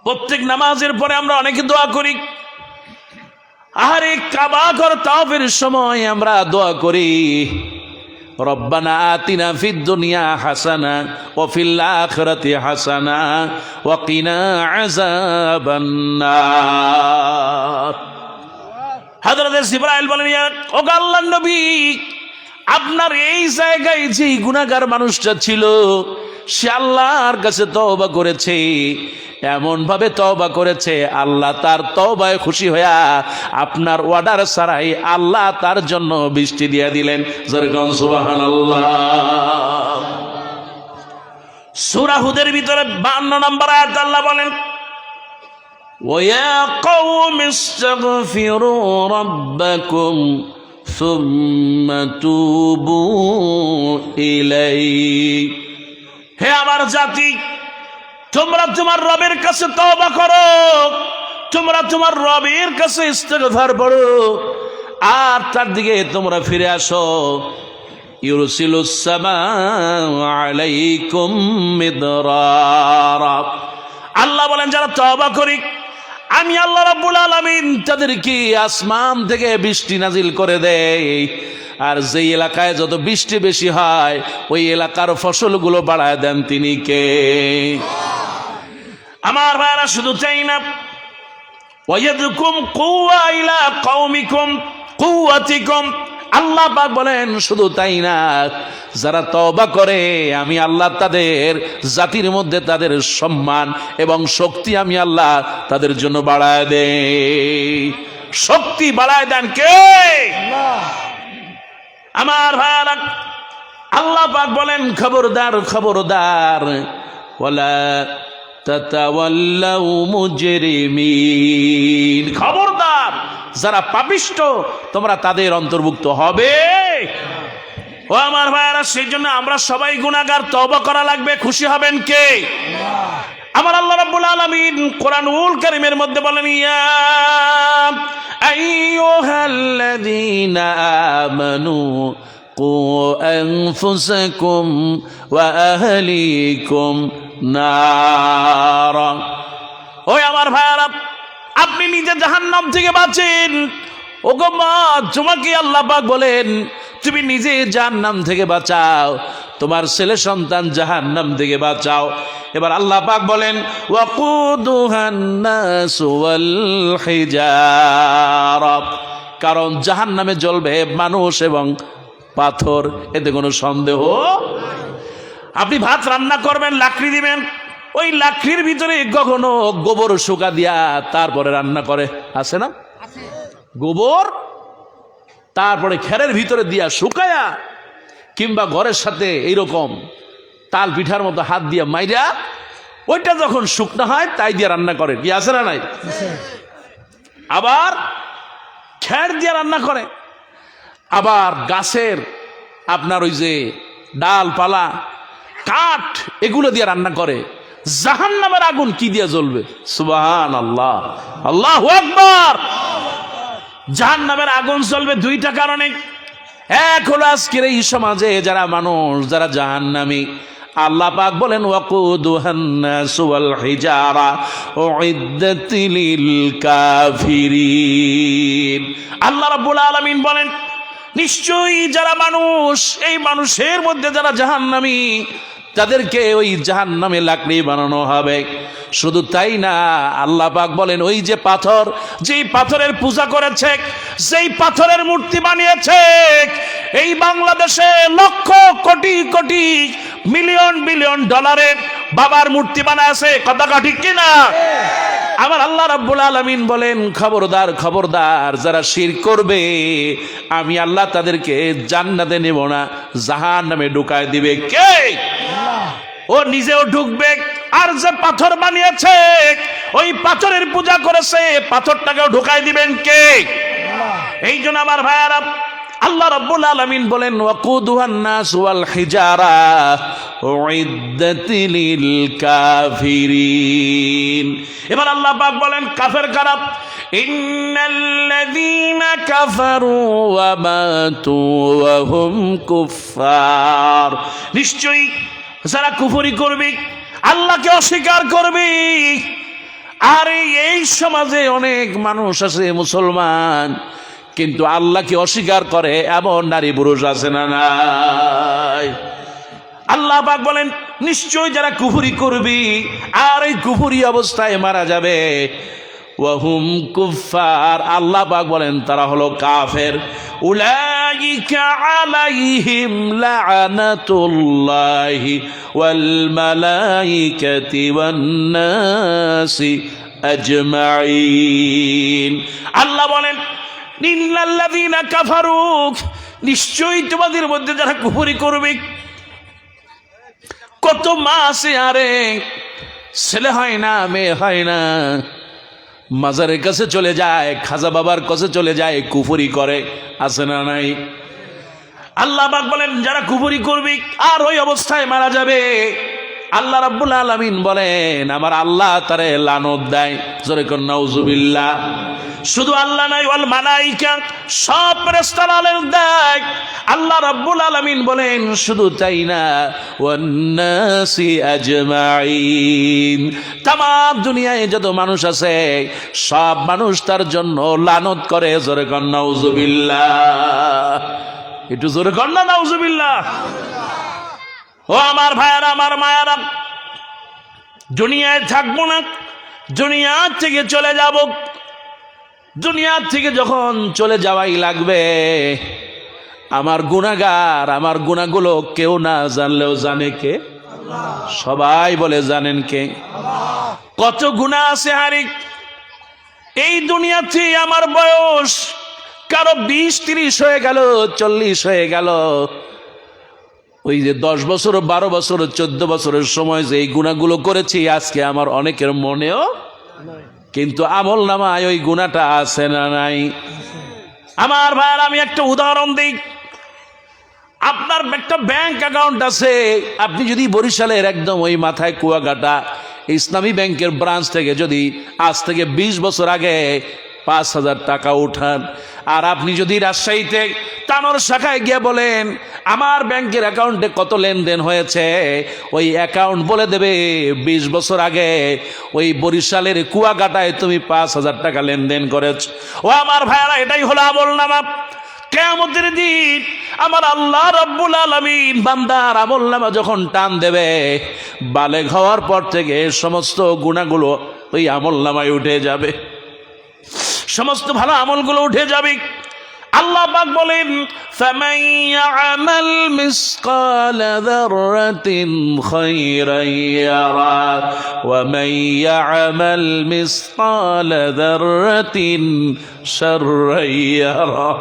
প্রত্যেক নামাজের পরে আমরা অনেকে দোয়া করি, আরে কাবা ঘর তাওয়াফের সময় আমরা দোয়া করি, রব্বানা আতিনা ফিদ দুনিয়া হাসানা ওয়া ফিল আখিরাতি হাসানা ওয়া কিনা আযাবান নার। হযরত জিবরাইল বলেন, ও আল্লাহর নবী, আপনার এই জায়গায় যে গুনাহগার মানুষটা ছিল সে আল্লাহর কাছে তওবা করেছে, এমন ভাবে তওবা করেছে আল্লাহ তার তওবায় খুশি হইয়া আপনার অর্ডার ছাড়াই আল্লাহ তার জন্য বৃষ্টি দিয়ে দিলেন। যেরকম সুবহানাল্লাহ। সূরা হুদের ভিতরে 52 নম্বর আয়াত আল্লাহ বলেন, ওয়া কওমি ইস্তাগফিরু রাব্বাকুম সুম্মা তুবু ইলাইহি। হে আমার জাতি, তোমরা তোমার রবের কাছে তওবা করো, তোমরা তোমার রবের কাছে ইস্তিগফার করো, আর তার দিকে তোমরা ফিরে আসো। ইউরসিলুস সামাউ আলাইকুম মিদরারা। আল্লাহ বলেন, যারা তওবা করি আমি আল্লাহ রাব্বুল আলামিন তাদেরকে আসমান থেকে বৃষ্টি নাজিল করে দেয়, আর যেই এলাকায় যত বৃষ্টি বেশি হয় ওই এলাকার ফসলগুলো বাড়ায় দেন তিনি কে? আমার ভাইরা, শুধু চাই না, ওয়ায়াদকুম কুওয়া ইলা কওমিকুম কুওয়াতিকুম। আল্লাহ পাক বলেন শুধু তাই না, যারা তওবা করে আমি আল্লাহ তাদের জাতির মধ্যে তাদের সম্মান এবং শক্তি আমি আল্লাহ তাদের জন্য বাড়ায় দেই। শক্তি বাড়ায় দেন কে? আমার ভাইরা, আল্লাহ পাক বলেন, খবরদার খবরদার, ওয়ালা তাতাওয়াল্লাউ মুজরিমিন। খবরদার, যারা পাপিষ্ঠ তোমরা তাদের অন্তর্ভুক্ত হবে। ও আমার ভাইরা, সেই জন্য আমরা সবাই গুনাহগার, তওবা করা লাগবে। খুশি হবেন কে? আমার আল্লাহ রাব্বুল আলামিন কোরআনুল কারীমের মধ্যে বলেন, ইয়া আইয়ুহাল্লাযীনা আমানু কু আনফুসাকুম ওয়া আহলিকুম নারা। ওই আমার ভাইরা, আপনি নিজে জাহান্নাম থেকে বাঁচেন। ওগো মা, তোমাকে আল্লাহ পাক বলেন তুমি নিজে জাহান্নাম থেকে বাঁচাও, তোমার ছেলে সন্তান জাহান্নাম থেকে বাঁচাও। এবার আল্লাহ পাক বলেন, ওয়াকুদুহান নাসু ওয়াল হিজারা। কারণ জাহান্নামে জ্বলবে মানুষ এবং পাথর, এতে কোনো সন্দেহ। আপনি ভাত রান্না করবেন, লাকড়ি দিবেন, ওই লাকড়ির ভিতরে কখনো গোবর শুকা দিয়া তারপরে রান্না করে, আছে না? গোবর তারপরে খেরের ভিতরে দিয়া শুকায়া, কিংবা ঘরের সাথে এইরকম তাল পিঠার মতো হাত দিয়া মাইরা ওইটা যখন শুকনা হয় তাই দিয়ে রান্না করে, কি আছে না নাই? আবার খের দিয়ে রান্না করে, আবার গাছের আপনার ওই যে ডালপালা কাঠ এগুলো দিয়ে রান্না করে। জাহান্নামের আগুন কি দিয়ে জ্বলবে? সুবহানাল্লাহ, আল্লাহু আকবার। জাহান্নামের আগুন জ্বলবে দুইটা কারণে। এক হলো আজকের এই সমাজে যারা মানুষ যারা জাহান্নামী, আল্লাহ পাক বলেন ওয়াকুদুহান নাসু ওয়াল হিজারা উইদ্দাত লিল কাফিরিন। আল্লাহ রাব্বুল আলামিন বলেন নিশ্চয়ই যারা মানুষ, এই মানুষের মধ্যে যারা জাহান্নামী, তাদেরকে ওই জাহান্নামে লাকড়ি বানানো হবে। শুধু তাই না, আল্লাহ পাক বলেন ওই যে পাথর, যেই পাথরের পূজা করেছে, যেই পাথরের মূর্তি বানিয়েছে, এই বাংলাদেশে লক্ষ কোটি কোটি মিলিয়ন বিলিয়ন ডলারের বাবার মূর্তি বানায়, কথা ঠিক কিনা? আমার আল্লাহ রাব্বুল আলামিন বলেন খবরদার খবরদার, যারা শিরক করবে আমি আল্লাহ তাদেরকে জান্নাতে নেব না, জাহান্নামে ঢুকায় দিবে। কে? ও নিজেও ঢুকবে, আর যে পাথর বানিয়েছে, ওই পাথরের পূজা করেছে, পাথরটাকেও ঢুকায় দিবেন কে? এই জন্য আমার ভাইয়ারা, আল্লাহ রাব্বুল আলামিন বলেন ওয়াকুদুহান নাস ওয়াল হিজারা উইদ্দাত লিল কাফিরিন। এবার আল্লাহ পাক বলেন কাফের কারা? ইন্নাল্লাযীনা কাফারু ওয়া মাতু ওয়া হুম কুফফার। নিশ্চয়ই যারা কুফরি করবে, আল্লাহকে অস্বীকার করবে। আর এই সমাজে অনেক মানুষ আছে মুসলমান, কিন্তু আল্লাহকে অস্বীকার করে এমন নারী পুরুষ আছে না নাই? আল্লাহ পাক বলেন নিশ্চয় যারা কুফরি করবি আর এই কুফরি অবস্থায় মারা যাবে, ওয়াহুম কুফার, আল্লাহ পাক বলেন তারা হলো কাফের। উলাইকা আলাইহিম লাআনাতুল্লাহি ওয়াল মালাইকাতি ওয়ান নাসি আজমাইন। আল্লাহ বলেন ইন্নাল্লাযীনা কাফারু, নিশ্চয়ই তোমাদের মধ্যে যারা কুফরি করবে। কত মা আছে, আরে ছেলে হয় না, মেয়ে হয় না, মাজারের কাছে চলে যায়, খাজা বাবার কাছে চলে যায়, কুফরি করে, আছে না নাই? আল্লাহ পাক বলেন যারা কুফরি করবে আর ওই অবস্থায় মারা যাবে, আল্লাহ রাব্বুল আলামিন বলেন আমার আল্লাহ তারে লানত দেয়। জোরে কোন নাউজুবিল্লাহ। শুধু আল্লাহ নাই, ওয়াল মালাইকা, সব ফেরেশতারা লানত দেয়। আল্লাহ রাব্বুল আলামিন বলেন শুধু তাই না, ওয়ান নাসি আজমাইন, তামাম দুনিয়ায় যত মানুষ আছে সব মানুষ তার জন্য লানত করে। জোরে কোন নাউজুবিল্লাহ। একটু জোরে কোন না নাউজুবিল্লাহ। ও আমার ভাইয়ারা, আমার মায়ারা, দুনিয়ায় থাকবো না, দুনিয়া থেকে চলে যাব। দুনিয়া থেকে যখন চলে যাওয়াই লাগবে, আমার গুনাহগার, আমার গুনাহগুলো কেউ না জানলেও জানে কে? সবাই বলে জানেন কে? কত গুনাহ আছে হারিক এই দুনিয়াতে। আমার বয়স কারো 20-30 হয়ে গেল, 40 হয়ে গেল। ওই যে 10 বছর, 12 বছর, 14 বছরের সময় যে এই গুনাহগুলো করেছি, আজকে আমার অনেকের মনেও, কিন্তু আমল নামায় ওই গুনাহটা আছে না নাই? আমার ভাইয়ার আমি একটা উদাহরণ দিই। আপনার একটা ব্যাংক অ্যাকাউন্ট আছে, আপনি যদি বরিশালের একদম ওই মাথায় কুয়াকাটা ইসলামী ব্যাংকের ব্রাঞ্চ থেকে যদি আজ থেকে 20 বছর আগে 5,000 টাকা উঠান, আর আপনি যদি রাজশাহীতে তানোর শাখায় গিয়ে বলেন আমার ব্যাংকের অ্যাকাউন্টে কত লেনদেন হয়েছে, ওই অ্যাকাউন্ট বলে দেবে 20 বছর আগে ওই বরিশালের কুয়াকাটায় তুমি 5,000 টাকা লেনদেন করেছ। ও আমার ভাইয়ারা, এটাই হলো আমলনামা। কিয়ামতের দিন আমার আল্লাহ রাব্বুল আলামিন বান্দার আমলনামা যখন টান দেবে, বালেগ হওয়ার পর থেকে সমস্ত গুনাহগুলো ওই আমলনামায় উঠে যাবে, সমস্ত ভালো আমলগুলো উঠে যাবে। আল্লাহ পাক বলেন ফামান ইয়ামাল মিসকালা যাররাতিন খায়রান ইয়ারা ওয়া মান ইয়ামাল মিসকালা যাররাতিন শাররান ইয়ারা।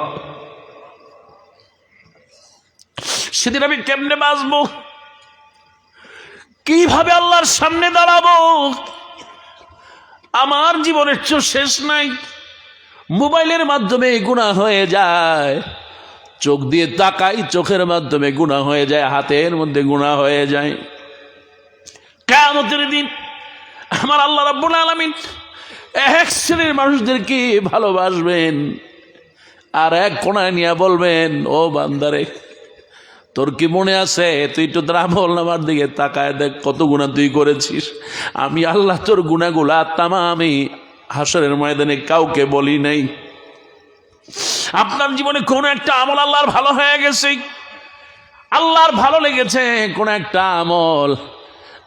সেদিন আমি কেমনে বাঁচবো, কিভাবে আল্লাহর সামনে দাঁড়াবো? আমার জীবনের তো শেষ নাই। মোবাইলের মাধ্যমে গুনাহ হয়ে যায়, চোখ দিয়ে তাকাই, চোখের মাধ্যমে গুনাহ হয়ে যায়, হাতের মধ্যে গুনাহ হয়ে যায়। কিয়ামতের দিন আমার আল্লাহ রাব্বুল আলামিন এক শ্রেণীর মানুষদেরকে ভালোবাসবেন, আর এক কোণায় নিয়ে বলবেন ও বান্দারে তোর কি মনে আছে? তুই তো তোর আমলনামার দিকে তাকায় দেখ কত গুনাহ তুই করেছিস। আমি আল্লাহ তোর গুনাহগুলা আমি হাসরের ময়দানে কাউকে বলি নাই। আপনার জীবনে কোন একটা আমল আল্লাহর ভালো হয়ে গেছে, আল্লাহর ভালো লেগেছে কোন একটা আমল,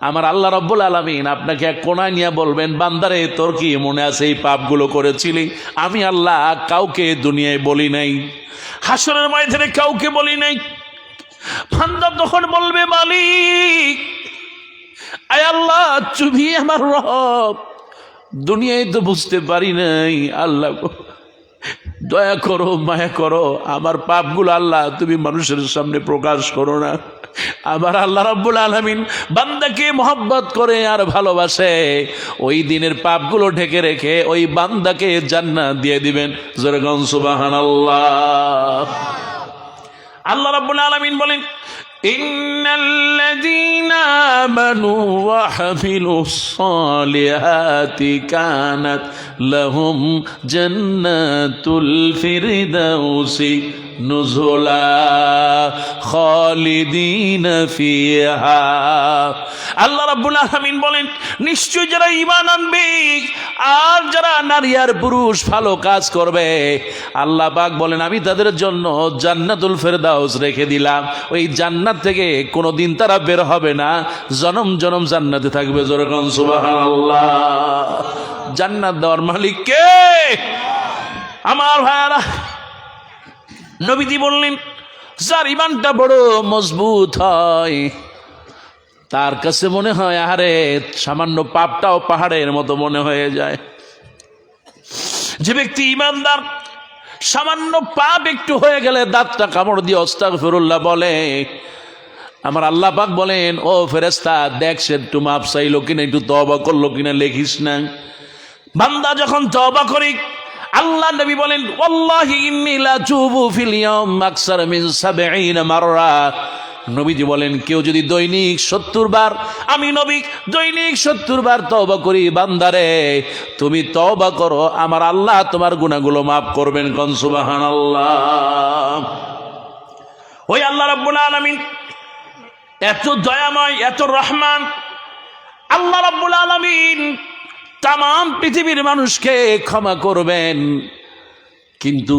আমার আল্লাহ রাব্বুল আলামিন আপনাকে এক কোণায় নিয়ে বলবেন, বান্দারে তোর কি মনে আছে এই পাপগুলো করেছিলি? আমি আল্লাহ কাউকে দুনিয়ায় বলি নাই, হাসরের ময়দানে কাউকে বলি নাই। বান্দা তখন বলবে, মালিক আয় আল্লাহ তুমি আমার রব, দুনিয়ায় তো বুঝতে পারি নাই, আল্লাহ দয়া করো, মায়া করো, আমার পাপগুলো আল্লাহ তুমি মানুষের সামনে প্রকাশ করো না। আমার আল্লাহ রাব্বুল আলামিন বান্দাকে মহব্বত করে আর ভালোবাসে, ওই দিনের পাপগুলো ঢেকে রেখে ওই বান্দাকে জান্নাত দিয়ে দিবেন। জোরে গন সুবহানাল্লাহ। আল্লাহ রাব্বুল আলামিন বলেন, ইন্নাল্লাযীনা আমানু ওয়া হামিলুস সালিহাতি কানাত লাহুম জান্নাতুল ফিরদাউসি নুজুলা খালিদিনা ফিহা। আল্লাহ রাব্বুল আলামিন বলেন, নিশ্চয় যারা ঈমান আনবে আর যারা নারী আর পুরুষ ভালো কাজ করবে, আল্লাহ পাক বলেন আমি তাদের জন্য জান্নাতুল ফেরদাউস রেখে দিলাম। ওই জান্নাত থেকে কোনোদিন তারা বের হবে না, জনম জনম জান্নাতে থাকবে। জোরে কোন সুবহানাল্লাহ। জান্নাত দেওয়ার মালিক কে? আমার ভাইরা, নবীজি বললেন, যার ঈমানটা বড় মজবুত হয় তার কাছে মনে হয় আরে সামান্য পাপটাও পাহাড়ের মতো মনে হয়ে যায়। যে ব্যক্তি ঈমানদার, সামান্য পাপ একটু হয়ে গেলে দাঁতটা কামড় দিয়ে আস্তাগফিরুল্লাহ বলে, আমার আল্লাহ পাক বলেন, ও ফেরেশতা দেখ সে একটু মাপ চাইলো কিনা, একটু তওবা করলো কিনা, লেখিস না। বান্দা যখন তওবা করি, আল্লাহ নবী বলেন, ওয়াল্লাহি ইন্নী লা তুবু ফিল ইয়াউম আকসার মিন ৭০ মাররা। নবীজি বলেন, কেউ যদি দৈনিক ৭০ বার, আমি নবী দৈনিক ৭০ বার তওবা করি, বান্দারে তুমি তওবা করো, আমার আল্লাহ তোমার গুনাহগুলো মাফ করবেন। কোন সুবহানাল্লাহ। ওই আল্লাহ রাব্বুল আলামিন এত দয়াময়, এত রহমান। আল্লাহ রাব্বুল আলামিন তামাম পৃথিবীর মানুষকে ক্ষমা করবেন, কিন্তু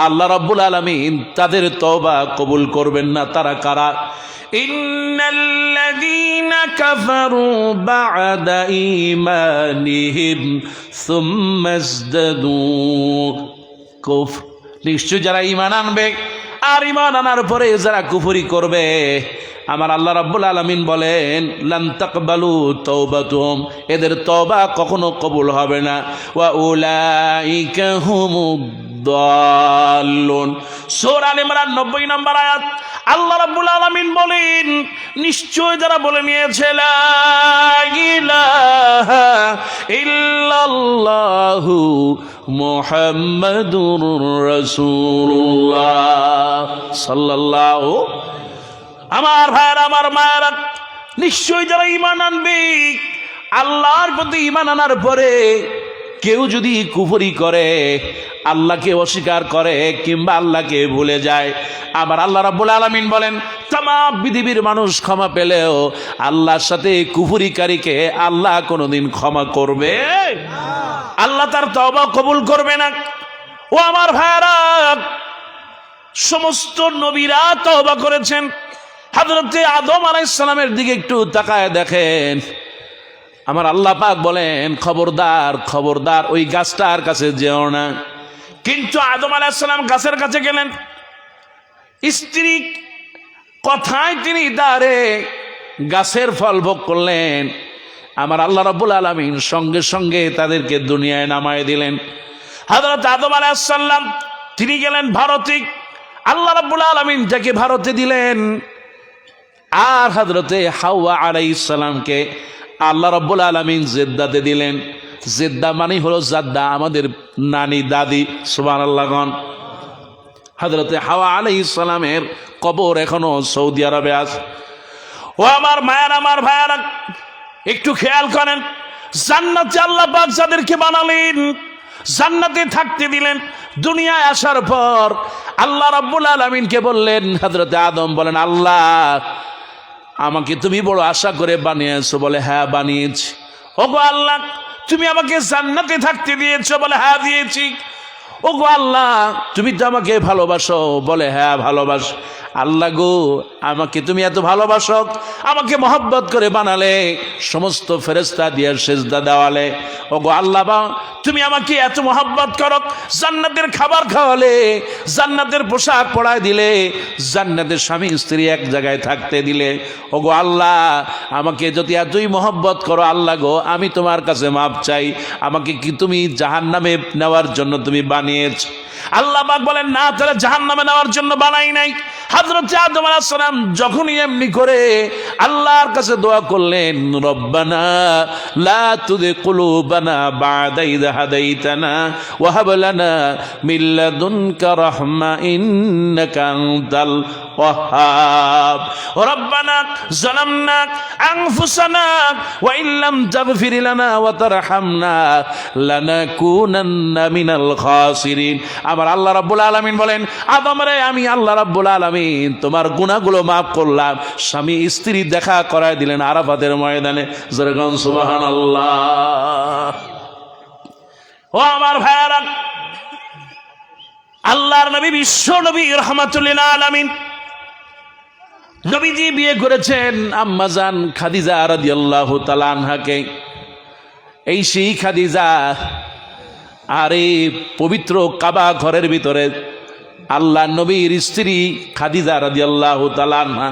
আল্লাহ রাব্বুল আলামিন তাদের তওবা কবুল করবেন না। তারা কারা? ইন্নাল্লাযীনা কাফারু বা'দা ঈমানিহিম সুম্মা ইজদাদু কুফর। নিশ্চয় যারা ঈমান আনবে আর ঈমান আনার পরে যারা কুফরি করবে, আমার আল্লাহ রাব্বুল আলামিন বলেন, লান তাকবালু তাওবাতুহুম, এদের তওবা কখনো কবুল হবে না। ওয়া উলাইকা হুমুদ দাল্লুন। সূরা আল ইমরান 90 নম্বর আয়াত। আল্লাহ রাব্বুল আলামিন বলেন, নিশ্চয় যারা বলে নিয়েছে লা ইলাহা ইল্লাল্লাহু মুহাম্মাদুর রাসূলুল্লাহ সাল্লাল্লাহু। আমার ভাইরা, আমার মায়েরা, নিশ্চয় যারা ঈমান আনবে, আল্লাহর প্রতি ঈমান আনার পরে কেউ যদি কুফরি করে, আল্লাহকে অস্বীকার করে কিংবা আল্লাহকে ভুলে যায়, আবার আল্লাহ রাব্বুল আলামিন বলেন, তামাম পৃথিবীর মানুষ ক্ষমা পেলেও আল্লাহর সাথে কুফরিকারীকে আল্লাহ কোনোদিন ক্ষমা করবে? আল্লাহ তার তওবা কবুল করবে না। ও আমার ভাইরা, সমস্ত নবীরা তওবা করেছেন। হযরতে আদম আলাইহিস সালামের দিকে একটু তাকায় দেখেন, আমার আল্লাহ পাক বলেন, খবরদার খবরদার ওই গাছটার কাছে যেও না। কিন্তু আদম আলাইহিস সালাম গাছের কাছে গেলেন, স্ত্রী কথায় তিনি দাঁড়ে গাছের ফল ভোগ করলেন। আমার আল্লাহ রাব্বুল আলামিন সঙ্গে সঙ্গে তাদেরকে দুনিয়ায় নামায় দিলেন। হযরত আদম আলাইহিস সালাম তিনি গেলেন ভারতে, আল্লাহ রাব্বুল আলামিন যাকে ভারতে দিলেন, আর হযরতে হাওয়া আলাইহিস সালামকে আল্লাহ রাব্বুল আলামিন জেদ্দাতে দিলেন। জেদ্দা মানে হলো জাদ্দা, আমাদের নানি দাদি। সুবহানাল্লাহ। হযরতে হাওয়া আলাইহিস সালামের কবর এখনো সৌদি আরবে আছে। ও আমার মায়ের, আমার ভাইয়ারা, একটু খেয়াল করেন, জান্নাতে আল্লাহ পাক যাদেরকে বানালেন, জান্নাতে থাকতে দিলেন। দুনিয়ায় আসার পর আল্লাহ রাব্বুল আলামিনকে বললেন, হযরতে আদম বলেন, আল্লাহ আমাকে তুমি বড় আশা করে বানিয়েছো? বলে হ্যাঁ বানিয়েছি। ওগো আল্লাহ তুমি আমাকে জান্নাতে থাকতে দিয়েছো? বলে হ্যাঁ দিয়েছি। ওগো আল্লাহ তুমি তো আমাকে ভালোবাসো? বলে হ্যাঁ ভালোবাসো। আল্লাহ গো আমাকে তুমি এত ভালোবাসো, আমাকে মহব্বত করে বানালে, সমস্ত ফেরেশতা দিয়ে সেজদা দেওয়ালে। ওগো আল্লাহ তুমি আমাকে এত মহব্বত করো, জান্নাতের খাবার খাওয়ালে, জান্নাতের পোশাক পরায় দিলে, জান্নাতের স্বামী স্ত্রী এক জায়গায় থাকতে দিলে। ওগো আল্লাহ আমাকে যদি এতই মহব্বত করো, আল্লাহ গো আমি তোমার কাছে মাপ চাই, আমাকে কি তুমি জাহান্নামে নেওয়ার জন্য তুমি বানিয়েছ? আল্লাহ পাক বলেন, না তাহলে জাহান্নামে নেওয়ার জন্য বানাই নাই। হযরত আদম আলাইহিস সালাম যখনই এমনি করে আল্লাহর কাছে দোয়া করলেন, রব্বানা লা তুযিগ কুলুবানা বা'দা ইয হাদাইতানা ওয়া হাব লানা মিন লাদুনকা রাহমা ইন্নাকা আনতাল ওয়াহ্হাব রব্বানা যালামনা আনফুসানা ওয়া ইল্লাম তাগফির লানা ওয়া তারহামনা লানাকুনান্না মিনাল খাসিরিন। আমার আল্লাহ রাব্বুল আলামিন বলেন, আদম রে আমি আল্লাহ রাব্বুল আলামিন তোমার গুনাহগুলো মাফ করলাম। স্বামী স্ত্রী দেখা করায় দিলেন আরাফাতের ময়দানে। জোরে বলুন সুবহানাল্লাহ। ও আমার ভাইরা, আল্লাহর নবী বিশ্ব নবী রাহমাতুল লিল আলামিন নবীজি বিয়ে করেছেন আম্মা জান খাদিজা রাদিয়াল্লাহু তাআলা আনহাকে। এই সেই খাদিজা, আর এই পবিত্র কাবা ঘরের ভিতরে আল্লাহ নবীর স্ত্রী খাদিজা রাদিয়াল্লাহু তাআলা আনহা।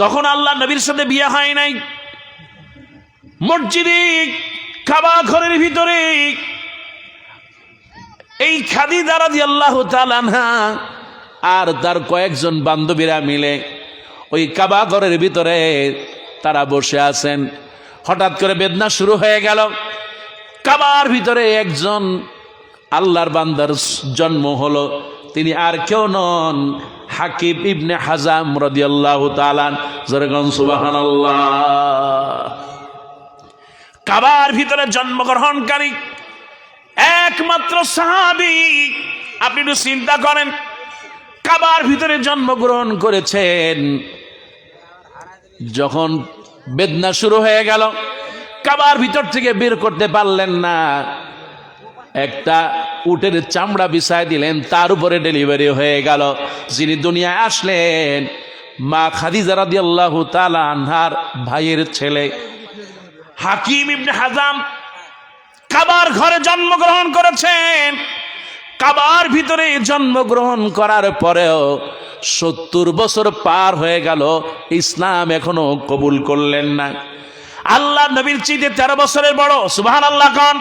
তখন আল্লাহ নবীর সাথে বিয়ে হয় নাই, মসজিদে কাবা ঘরের ভিতরে এই খাদিজা রাদিয়াল্লাহু তাআলা আনহা আর তার কয়েকজন বান্ধবীরা মিলে ওই কাবা ঘরের ভিতরে তারা বসে আছেন। হঠাৎ করে বেদনা শুরু হয়ে গেল। কাবার ভিতরে একজন আল্লাহর বান্দার জন্ম হলো। তিনি আর কেউ নন, হাকিম ইবনে হাজাম রাদিয়াল্লাহু তাআলা। জোরে বলুন সুবহানাল্লাহ। কাবার ভিতরে জন্মগ্রহণকারী একমাত্র সাহাবী। আপনি একটু চিন্তা করেন, কাবার ভিতরে জন্মগ্রহণ করেছেন। যখন বেদনা শুরু হয়ে গেল, কাবার ভিতর থেকে বের করতে পারলেন না, একটা উটের চামড়া বিছায় দিলেন, তার উপরে ডেলিভারি হয়ে গেল। যিনি দুনিয়ায় আসলেন মা খাদিজা রাদিয়াল্লাহু তাআলা আনহার ভাইয়ের ছেলে হাকিম ইবনে হাজাম কাবার ঘরে জন্মগ্রহণ করেছেন। কাবার ভিতরে জন্মগ্রহণ করার পরেও 70 বছর পার হয়ে গেল, ইসলাম এখনো কবুল করলেন না। আল্লাহ নবীর চাইতে 13 বছরের বড়। সুবহানাল্লাহ কোন?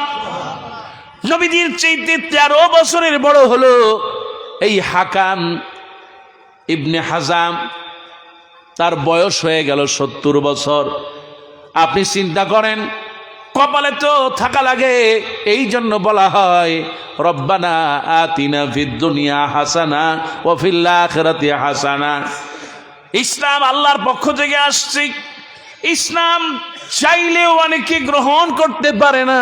নবীজির চাইতে 13 বছরের বড় হলো এই হাকাম ইবনে হাজাম। তার বয়স হয়ে গেল 70 বছর। আপনি চিন্তা করেন, কপালে তো থাকা লাগে। এই জন্য বলা হয় রব্বানা আতিনা ফিদ দুনিয়া হাসানা ওয়া ফিল আখিরাতি হাসানা। ইসলাম আল্লাহর পক্ষ থেকে আসছে। ইসলাম চাইলেও অনেকে গ্রহণ করতে পারে না,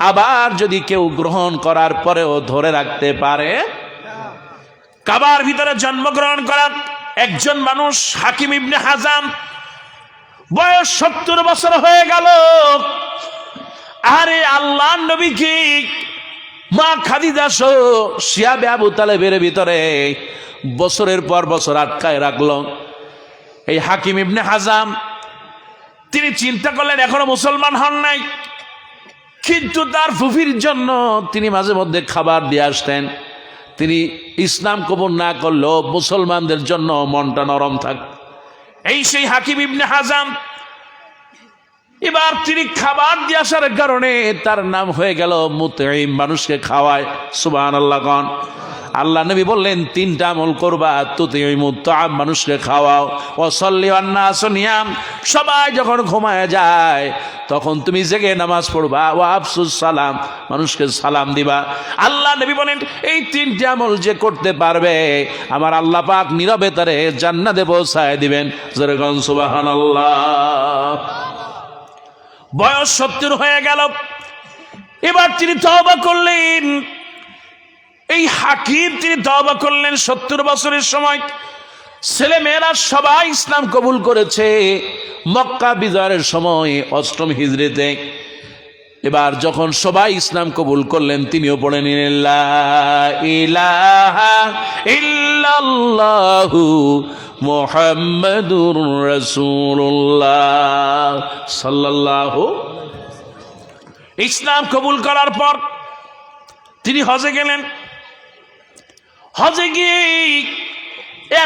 আবার যদি কেউ গ্রহণ করার পরেও ধরে রাখতে পারে। কাবার ভিতরে জন্মগ্রহণ করা একজন মানুষ হাকিম ইবনে হাজাম, বয়স 70 বছর হয়ে গেল। আরে আল্লাহ নবীকে মা খাদিজা সহ শিয়াবে আবু তালেবের ভিতরে বছরের পর বছর আটকায় রাখলো। এই হাকিম ইবনে হাজাম তিনি চিন্তা করলেন এখনো মুসলমান হন নাই, কিন্তু তার ফুফির জন্য তিনি মাঝে মধ্যে খাবার দিয়ে আসতেন। তিনি ইসলাম কবুল না করলেও মুসলমানদের জন্য মনটা নরম থাক। এই সেই হাকিম ইবনে হাজাম, এবার তিনি খাবার দিয়ে আসার কারণে তার নাম হয়ে গেল মুতঈম, মানুষকে খাওয়ায়। সুবহানাল্লাহ কোন? আল্লাহ নবী বললেন 3টা আমল করবা, তুতিমুত তাআম, মানুষকে খাওয়াও, ওয়া সাল্লি ওয়ান নাস নিয়াম, সবাই যখন ঘুমায় যায় তখন তুমি জেগে নামাজ পড়বা, ওয়া আফসুস সালাম, মানুষকে সালাম দিবা। আল্লাহ নবী বলেন এই 3টি আমল যে করতে পারবে আমার আল্লাহ পাক নীরবে তারে জান্নাতে পৌঁছায় দিবেন। জোরে বলুন সুবহানাল্লাহ। বয়স 70 হয়ে গেল, এবার তিনি তওবা করলেন। এই হাকিম তিনি তওবা করলেন 70 বছরের সময়। ছেলে মেয়েরা সবাই ইসলাম কবুল করেছে মক্কা বিজয়ের সময় 8ম হিজরিতে। এবার যখন সবাই ইসলাম কবুল করলেন তিনিও পড়ে নিলেন লা ইলাহা ইল্লাল্লাহু মুহাম্মাদুর রাসূলুল্লাহ সাল্লাল্লাহু। ইসলাম কবুল করার পর তিনি হজে গেলেন। হজে গিয়ে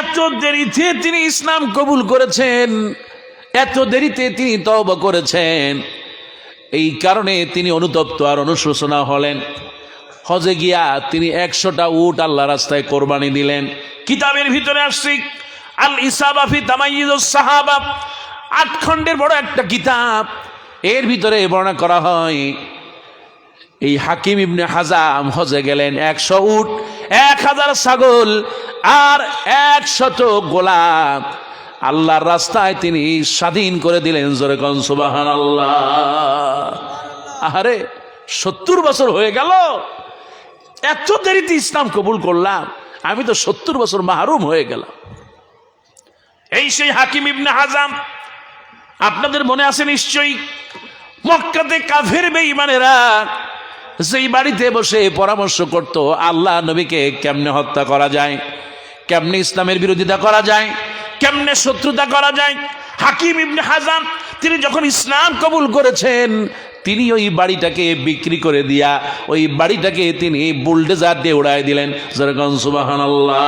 এত দেরিতে তিনি ইসলাম কবুল করেছেন, এত দেরিতে তিনি তওবা করেছেন, এই কারণে তিনি অনুতপ্ত আর অনুশোচনা হলেন। হজে গিয়া তিনি 100টা উট আল্লাহ রাস্তায় কোরবানি দিলেন। কিতাবের ভিতরে আসছে আল ইসাবা ফি তামাইয়ুজ সাহাবা, 8 খণ্ডের বড় একটা কিতাব। এর ভিতরে বর্ণনা করা হয় এই হাকিম ইবনে হাজাম হজে গেলেন 100 উট, 1000 ছাগল আর 100 গোলাম আল্লাহর রাস্তায় তিনি স্বাধীন করে দিলেন। জোরে কোন সুবহানাল্লাহ। আরে 70 বছর হয়ে গেল, এত দেরিতে ইসলাম কবুল করলাম, আমি তো 70 বছর মাহরুম হয়ে গেলাম। এই সেই হাকিম ইবনে হাজাম, আপনাদের মনে আছে নিশ্চয়ই, মক্কাতে কাফের বেঈমানেরা যেই বাড়িতে বসে পরামর্শ করত আল্লাহ নবীকে কেমনে হত্যা করা যায়, কেমনে ইসলামের বিরোধিতা করা যায়, কেমনে শত্রুতা করা যায়। হাকিম ইবনে হাজাম তিনি যখন ইসলাম কবুল করেছেন তিনি ওই বাড়িটাকে বিক্রি করে দিয়া ওই বাড়িটাকে তিনি বুলডোজার দিয়ে উড়াই দিলেন। যেরকম সুবহানাল্লাহ।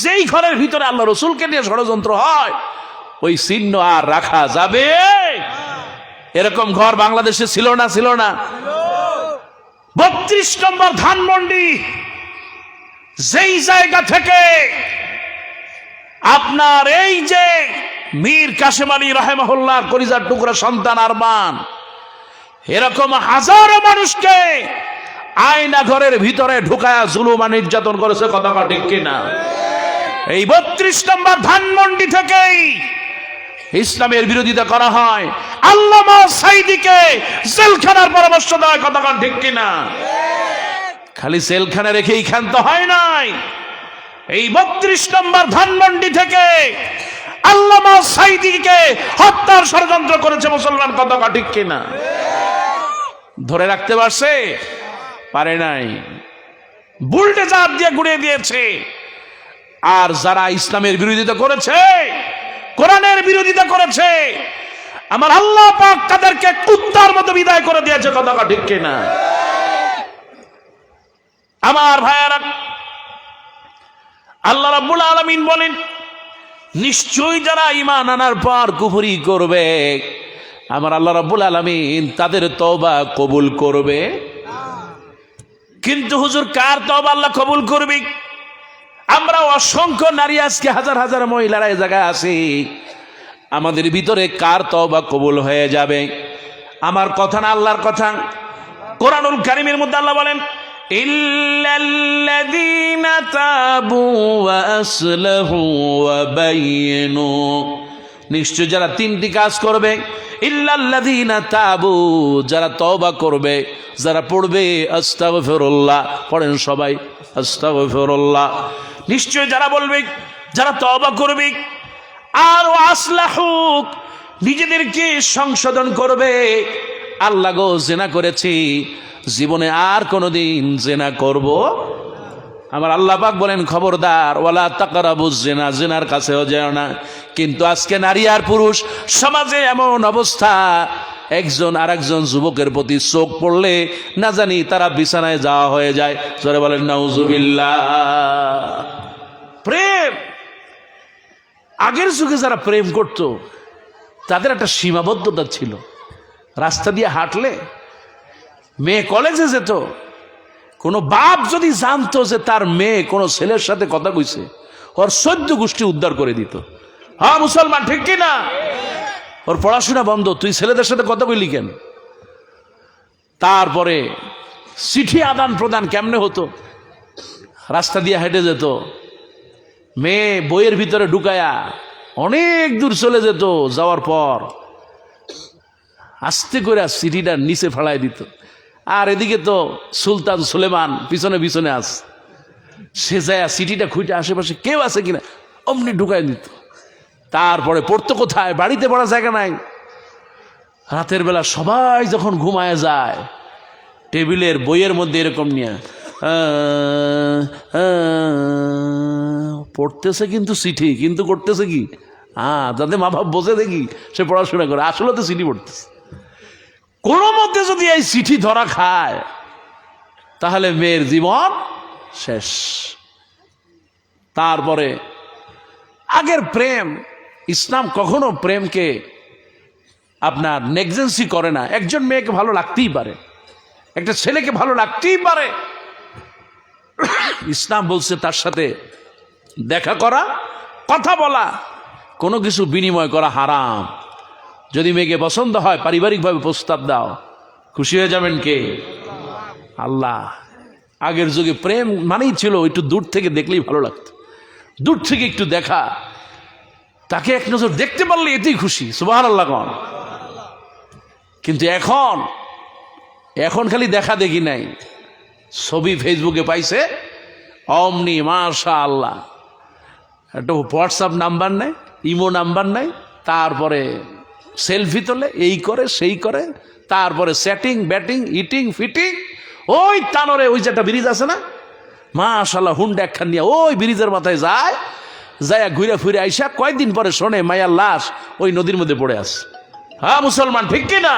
যেই ঘরের ভিতরে আল্লাহ রসুলকে নিয়ে ষড়যন্ত্র হয় ওই চিহ্ন আর রাখা যাবে? এরকম ঘর বাংলাদেশে ছিল না? ছিল না? 32 নম্বর ধানমন্ডি, যেই জায়গা থেকে আপনার এই যে মীর কাসেম আলী রাহেমাহুল্লাহ কলিজার টুকরা সন্তান আরমান, এরকম হাজারো মানুষকে আয়না ঘরের ভিতরে ঢুকায়া জুলুম আর নির্যাতন করেছে। কথা ঠিক কিনা? এই 32 নম্বর ধানমন্ডি থেকেই ইসলামের বিরোধিতা করা হয়। আল্লামা সাইদিকে জেলখানার পরামর্শ দেয়। কথা ঠিক কিনা? খালি জেলখানা রেখেই ক্ষান্ত হয় নাই, এই 32 নম্বর ধানমন্ডি থেকে আল্লামা সাইদিকে হত্যার ষড়যন্ত্র করেছে মুসলমান। কথা ঠিক কিনা? ধরে রাখতে পারছে? পারে নাই, বুলডোজার দিয়ে গুড়িয়ে দিয়েছে। আর যারা ইসলামের বিরোধিতা করেছে, কোরআনের বিরোধিতা করেছে, আমার আল্লাহ পাক তাদেরকে কুত্তার মতো বিদায় করে দিয়েছে। কথা ঠিক কিনা? আমার ভাইয়ারা, আল্লাহ রাব্বুল আলামিন বলেন নিশ্চয়ই যারা ঈমান আনার পর কুফরি করবে আমার আল্লাহ রাব্বুল আলামিন তাদের তওবা কবুল করবে। কিন্তু হুজুর কার তওবা আল্লাহ কবুল করবে? আমরা অসংখ্য নারী, আজকে হাজার হাজার মহিলারা এই জায়গায় আছি, আমাদের ভিতরে কার তওবা কবুল হয়ে যাবে? আমার কথা না আল্লাহর কথা। কোরআনুল কারীমের মধ্যে আল্লাহ বলেন ইল্লাল্লাযীনা তাবু ওয়া আসলাহু ওয়া বায়্যানু, নিশ্চয় যারা 3টি কাজ করবে। ইল্লাল্লাযীনা তাবু, যারা তওবা করবে, যারা পড়বে আস্তাগফিরুল্লাহ, পড়েন সবাই আস্তাগফিরুল্লাহ। নিশ্চয় যারা বলবে, যারা তওবা করবে, আর আসলাহু, নিজেদেরকে সংশোধন করবে। আল্লাহ গো, জিনা করেছি, জীবনে আর কোনোদিন জিনা করব। আমার আল্লাহ পাক বলেন খবরদার, ওয়ালা তাকরাবুজ জিনা, জিনার কাছেও যেও না। কিন্তু আজকে নারী আর পুরুষ সমাজে এমন অবস্থা, একজন আরেকজন যুবকের প্রতি চোখ পড়লে না জানি তারা বিছানায় যাওয়া হয়ে যায়। জোরে বলেন নাউজুবিল্লাহ। প্রেম, আগের যুগে যারা প্রেম করত তাদের একটা সীমাবদ্ধতা ছিল। রাস্তা দিয়ে হাঁটলে, মেয়ে কলেজে যেত, কোনো বাপ যদি জানতো যে তার মেয়ে কোনো ছেলের সাথে কথা কইছে, ওর 14 গোষ্ঠী উদ্ধার করে দিত। হ্যাঁ মুসলমান, ঠিক কি না? ওর পড়াশোনা বন্ধ, তুই ছেলেদের সাথে কথা কইলি কেন? তারপরে চিঠি আদান প্রদান কেমনে হতো? রাস্তা দিয়ে হেঁটে যেত, মেয়ে বইয়ের ভিতরে ঢুকায়া অনেক দূর চলে যেত। যাওয়ার পর আস্তে করে চিঠিটা নিচে ফেলাই দিত। আর এদিকে তো সুলতান সুলেমান পিছনে পিছনে আস, সে যায় চিঠিটা খুঁজে আশেপাশে কেউ আছে কিনা অমনি ঢুকাই দিত। তারপরে পড়তো কোথায়, বাড়িতে পড়ার জায়গা নাই। রাতের বেলা সবাই যখন ঘুমায় যায়, টেবিলের বইয়ের মধ্যে এরকম নিয়ে পড়তেছে, কিন্তু চিঠি, কিন্তু করতেছে কি, যাতে মা বাপ বোঝে দেখি সে পড়াশোনা করে, আসলে তো চিঠি পড়তেছে। কোনো মধ্যে যদি এই চিঠি ধরা খায় তাহলে মেয়ের জীবন শেষ। তারপরে আগের প্রেম, ইসলাম কখনো প্রেমকে আপনার নেগজেন্সি করে না। একজন মেয়েকে ভালো লাগতেই পারে, একটা ছেলেকে ভালো লাগতেই পারে। ইসলাম বলছে তার সাথে দেখা করা, কথা বলা, কোনো কিছু বিনিময় করা হারাম। যদি মেয়েকে পছন্দ হয় পারিবারিকভাবে প্রস্তাব দাও, খুশি হয়ে যাবেন কে? আল্লাহ। আগের যুগে প্রেম মানেই ছিল একটু দূর থেকে দেখলেই ভালো লাগতো, দূর থেকে একটু দেখা, তাকে এক নজর দেখতে পারলে এতেই খুশি, সুবহানাল্লাহ কোন। কিন্তু এখন খালি দেখা দেখি নাই, ছবি ফেসবুকে পাইছে অমনি মাশাআল্লাহ, একটা হোয়াটসঅ্যাপ নাম্বার নেই, ইমো নাম্বার নেই, তারপরে সেলফি তোলে, এই করে সেই করে, তারপরে সেটিং ব্যাটিং ইটিং ফিটিং। ওই টানরে ওই যে একটা ব্রিজ আছে না, মাশাআল্লাহ, হুন্ডা একখান নিয়ে ওই ব্রিজের মাথায় যায়, ঘুরে ফিরে আইসা কয়েকদিন পরে শোনে মায়ার লাশ ওই নদীর মধ্যে পড়ে আছে। হ্যাঁ মুসলমান, ঠিক কিনা?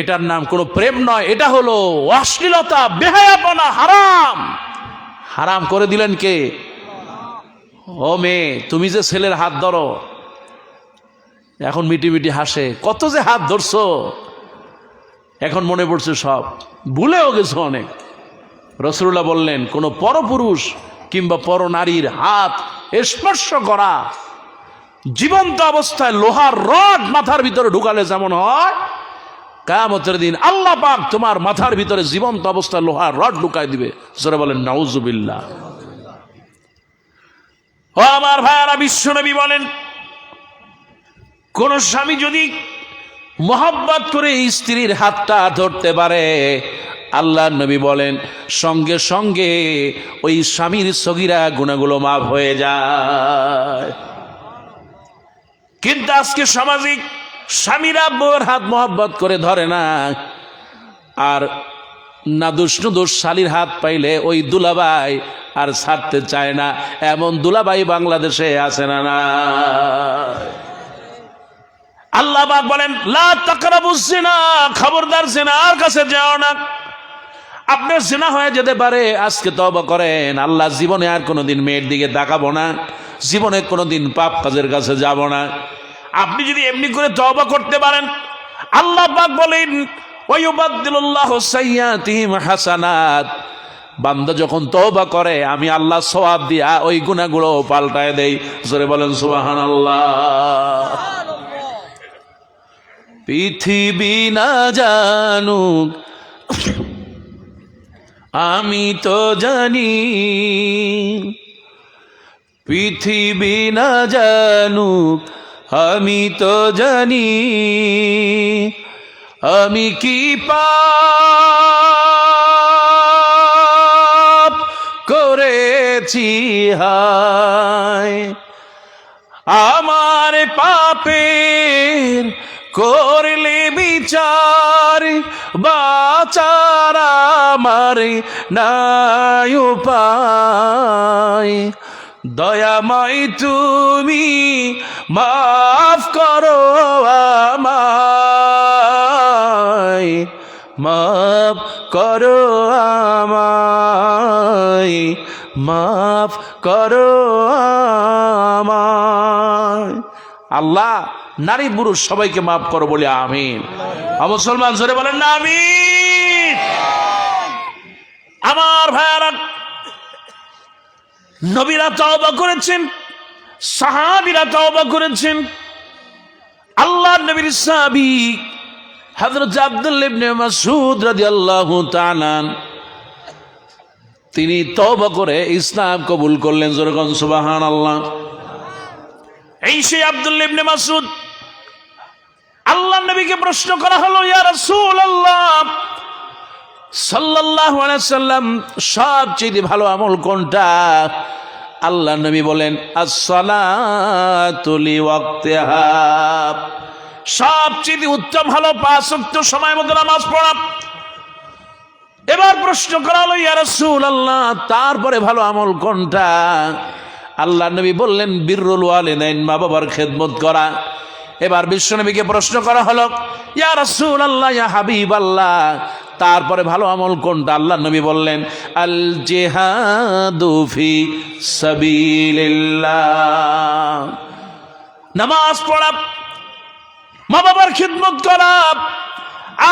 এটার নাম কোনো প্রেম নয়, এটা হলো অশ্লীলতা, বেহায়াপনা, হারাম। হারাম করে দিলেন কে? ও মেয়ে, তুমি যে ছেলের হাত ধরো, এখন মিটি মিটি হাসে, কত যে হাত ধরছো, এখন মনে পড়ছে সব, ভুলেও গেছো অনেক। রাসূলুল্লাহ বললেন, কোন পরপুরুষ কিংবা পরনারীর হাত স্পর্শ করা জীবন্ত অবস্থায় লোহার রড মাথার ভিতরে ঢুকালে যেমন হয়, কিয়ামতের দিন আল্লাহ পাক তোমার মাথার ভিতরে জীবন্ত অবস্থায় লোহার রড ঢুকাই দিবে। জোরে বলেন নাউজুবিল্লাহ। ও আমার ভাইয়ারা, বিশ্বনবী বলেন, কোন স্বামী যদি মোহাব্বত করে স্ত্রীর হাতটা ধরতে পারে, আল্লাহ নবী বলেন সঙ্গে সঙ্গে ওই স্বামীর সগীরা গুনাহগুলো মাফ হয়ে যায়। কিন্তু আজকে সামাজিক স্বামীরা বউয়ের হাত মোহাব্বত করে ধরে না, আর নাদুস নুদুস শালীর হাত পাইলে ওই দুলাভাই আর ছাড়তে চায় না। এমন দুলাভাই বাংলাদেশে আছে না? না। আল্লাহ পাক বলেন, লা তাকরাবুজ জিনা, খবরদার জিনার কাছে যাও না। আপনার জিনা হয়ে যেতে পারে, আজকে তওবা করেন, আল্লাহ জীবনে আর কোনোদিন মেয়ের দিকে তাকাবো না, জীবনে কোনোদিন পাপ কাজের কাছে যাব না। আপনি যদি এমনি করে তওবা করতে পারেন, আল্লাহ পাক বলেন, ওয়া ইউবাদদিলুল্লাহু সাইয়্যাতিহিম হাসানাত, বান্দা যখন তওবা করে আমি আল্লাহ সওয়াব দিয়া ওই গুনাহগুলো পাল্টায় দেই। জোরে বলেন সুবহানাল্লাহ। পৃথিবী না জানুক আমি তো জানি, পৃথিবী না জানুক আমি তো জানি, আমি কি পাপ করেছি হায়, আমার পাপের করলে বিচার, বাঁচার আমার নাই উপায়, দয়াময় তুমি মাফ করো আমায়, মাফ করো আমায়, মাফ করো আমায়। আল্লাহ নারী পুরুষ সবাইকে মাফ করো বলে আমিন। মুসলমান জোরে বলেন না আমিন। আমার ভাইয়ারা, নবীরা তওবা করেছেন, সাহাবীরা তওবা করেছেন। আল্লাহর নবীর সাহাবী হযরত আব্দুল্লাহ ইবনে মাসউদ রাদিয়াল্লাহু তাআলা, তিনি তওবা করে ইসলাম কবুল করলেন। জোরে কোন সুবহানাল্লাহ। এই সেই আব্দুল্লাহ ইবনে মাসউদ আল্লাহর নবীকে প্রশ্ন করা হলো, ইয়া রাসূলুল্লাহ সাল্লাল্লাহু আলাইহি সাল্লাম, সবচেয়ে ভালো আমল কোনটা? আল্লাহ নবী বলেন, আস-সালাতু লিওয়াক্তিহা, সবচেয়ে উত্তম ভালো 5 ওয়াক্ত সময় মতো নামাজ পড়া। এবার প্রশ্ন করা হলো, ইয়া রাসূলুল্লাহ তারপরে ভালো আমল কোনটা? আল্লাহ নবী বললেন, বিররুল ওয়ালিদাইন, মা বাবার খেদমত করা। এবার বিশ্বনবীকে প্রশ্ন করা হলো, ইয়া রাসূলুল্লাহ, ইয়া হাবিবাল্লাহ তারপরে ভালো আমল কোনটা? আল্লাহ নবী বললেন, আল জিহাদু ফি সাবিলিল্লাহ, নামাজ পড়া, মা বাবার খিদমত করা।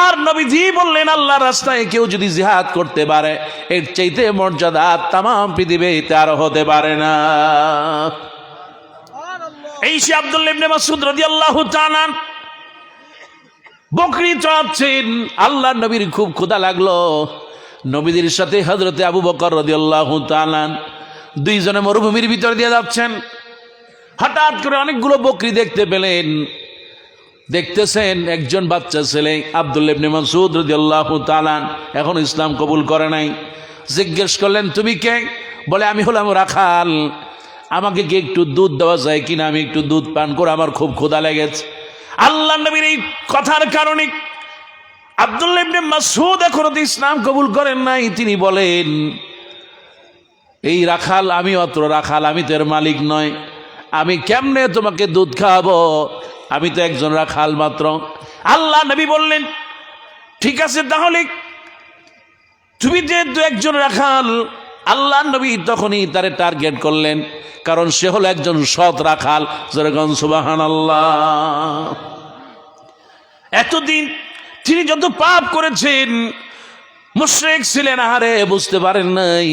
আর নবীজি বললেন, আল্লাহর রাস্তায় কেউ যদি জিহাদ করতে পারে এর চাইতে মর্যাদা তাম পৃথিবীতে আর হতে পারে না। এই সে আব্দুল্লাহ ইবনে মাসউদ রাদিয়াল্লাহু তাআলা বকরি চড়াচ্ছেন, আল্লাহ নবীর খুব ক্ষুধা লাগলো। নবীদের সাথে হযরতে আবু বকর রাদিয়াল্লাহু তাআলা দুইজনে মরুভূমির ভিতর দিয়ে যাচ্ছেন। হঠাৎ করে অনেকগুলো বকরি দেখতে পেলেন। দেখতেছেন একজন বাচ্চা ছেলে আব্দুল্লাহ ইবনে মাসউদ রাদিয়াল্লাহু তাআলা, এখন ইসলাম কবুল করে নাই। জিজ্ঞেস করলেন, তুমি কে? বলে, আমি হলাম রাখাল, আমাকে কি একটু দুধ দেওয়া যায় কিনা? আমি একটু দুধ পান করে, আমার খুব ক্ষুধা লেগেছে। আল্লাহ নবীর এই কথার কারণে আব্দুল্লাহ ইবনে মাসউদ এখনো ইসলাম কবুল করেন নাই। তিনি বলেন, এই রাখাল, আমি অত রাখাল, আমি তো এর মালিক নয়, আমি কেমনে তোমাকে দুধ খাওয়াবো? আমি তো একজন রাখাল মাত্র। আল্লাহ নবী বললেন, ঠিক আছে, তাহলে তুমি যেহেতু একজন রাখাল। আল্লাহ নবী তখনই তারে টার্গেট করলেন, কারণ সে হলো একজন সৎ রাখাল। যেরকম সুবহানাল্লাহ। এতদিন তিনি যত পাপ করেছেন, মুশরিক ছিলেন, আহারে বুঝতে পারেন নাই,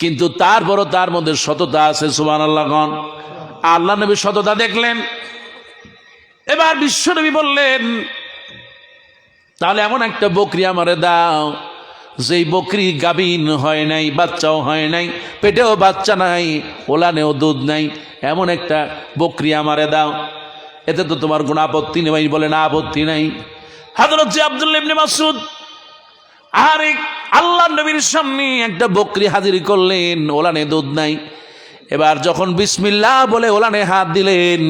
কিন্তু তারপরও তার মধ্যে সততা আছে। সুবহানাল্লাহ। আল্লাহ নবী সততা দেখলেন। এবার বিশ্বনবী বললেন, তাহলে এমন একটা বকরি আমারে দাও, যেই বকরি গাভীন হয় নাই, বাচ্চাও হয় নাই, পেটেও বাচ্চা নাই, ওলানেও দুধ নাই, এমন একটা বকরি আমারে দাও, এতে তো তোমার কোনো আপত্তি নেই? বলে, না, আপত্তি নাই। হযরত আব্দুল্লাহ ইবনে মাসউদ আরে আল্লাহ নবীর সামনে একটা বকরি হাজির করলেন, ওলানে দুধ নাই। এবার যখন বিসমিল্লাহ বলে ওলানে হাত দিলেন,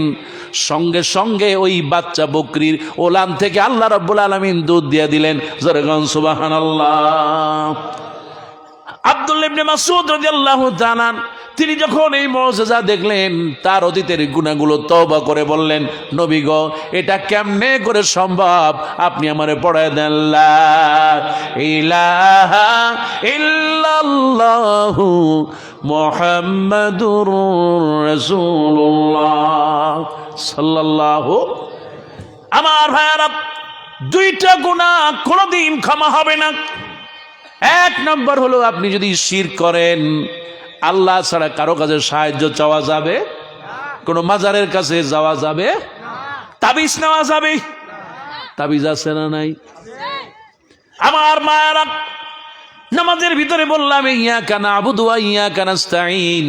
সঙ্গে সঙ্গে ওই বাচ্চা বকরির ওলান থেকে আল্লাহ রাব্বুল আলামিন দুধ দিয়ে দিলেন। জোরে গান সুবহানাল্লাহ। আব্দুল্লাহ ইবনে মাসউদ রাদিয়াল্লাহু তাআলা তিনি যখন এই মুজিজা দেখলেন, তার অতীতের গুনাহগুলো তওবা করে বললেন, নবী গো, এটা কেমনে করে সম্ভব? আপনি আমারে পড়ায় দেন, লা ইলাহা ইল্লাল্লাহু মুহাম্মাদুর রাসূলুল্লাহ সাল্লাল্লাহু। আমার ভাইয়ারা, দুইটা গুনাহ কোনোদিন ক্ষমা হবে না। এক নম্বর হলো, আপনি যদি শিরক করেন, আল্লাহ ছাড়া কারো কাছে সাহায্য চাওয়া যাবে? কোন মাজারের কাছে যাওয়া যাবে? তাবিজ নেওয়া যাবে? তাবিজ আছে না নাই? আমার মায়েরা, নামাজের ভিতরে বললাম, ইয়াকা না'বুদু ওয়া ইয়াকা নাস্তাঈন,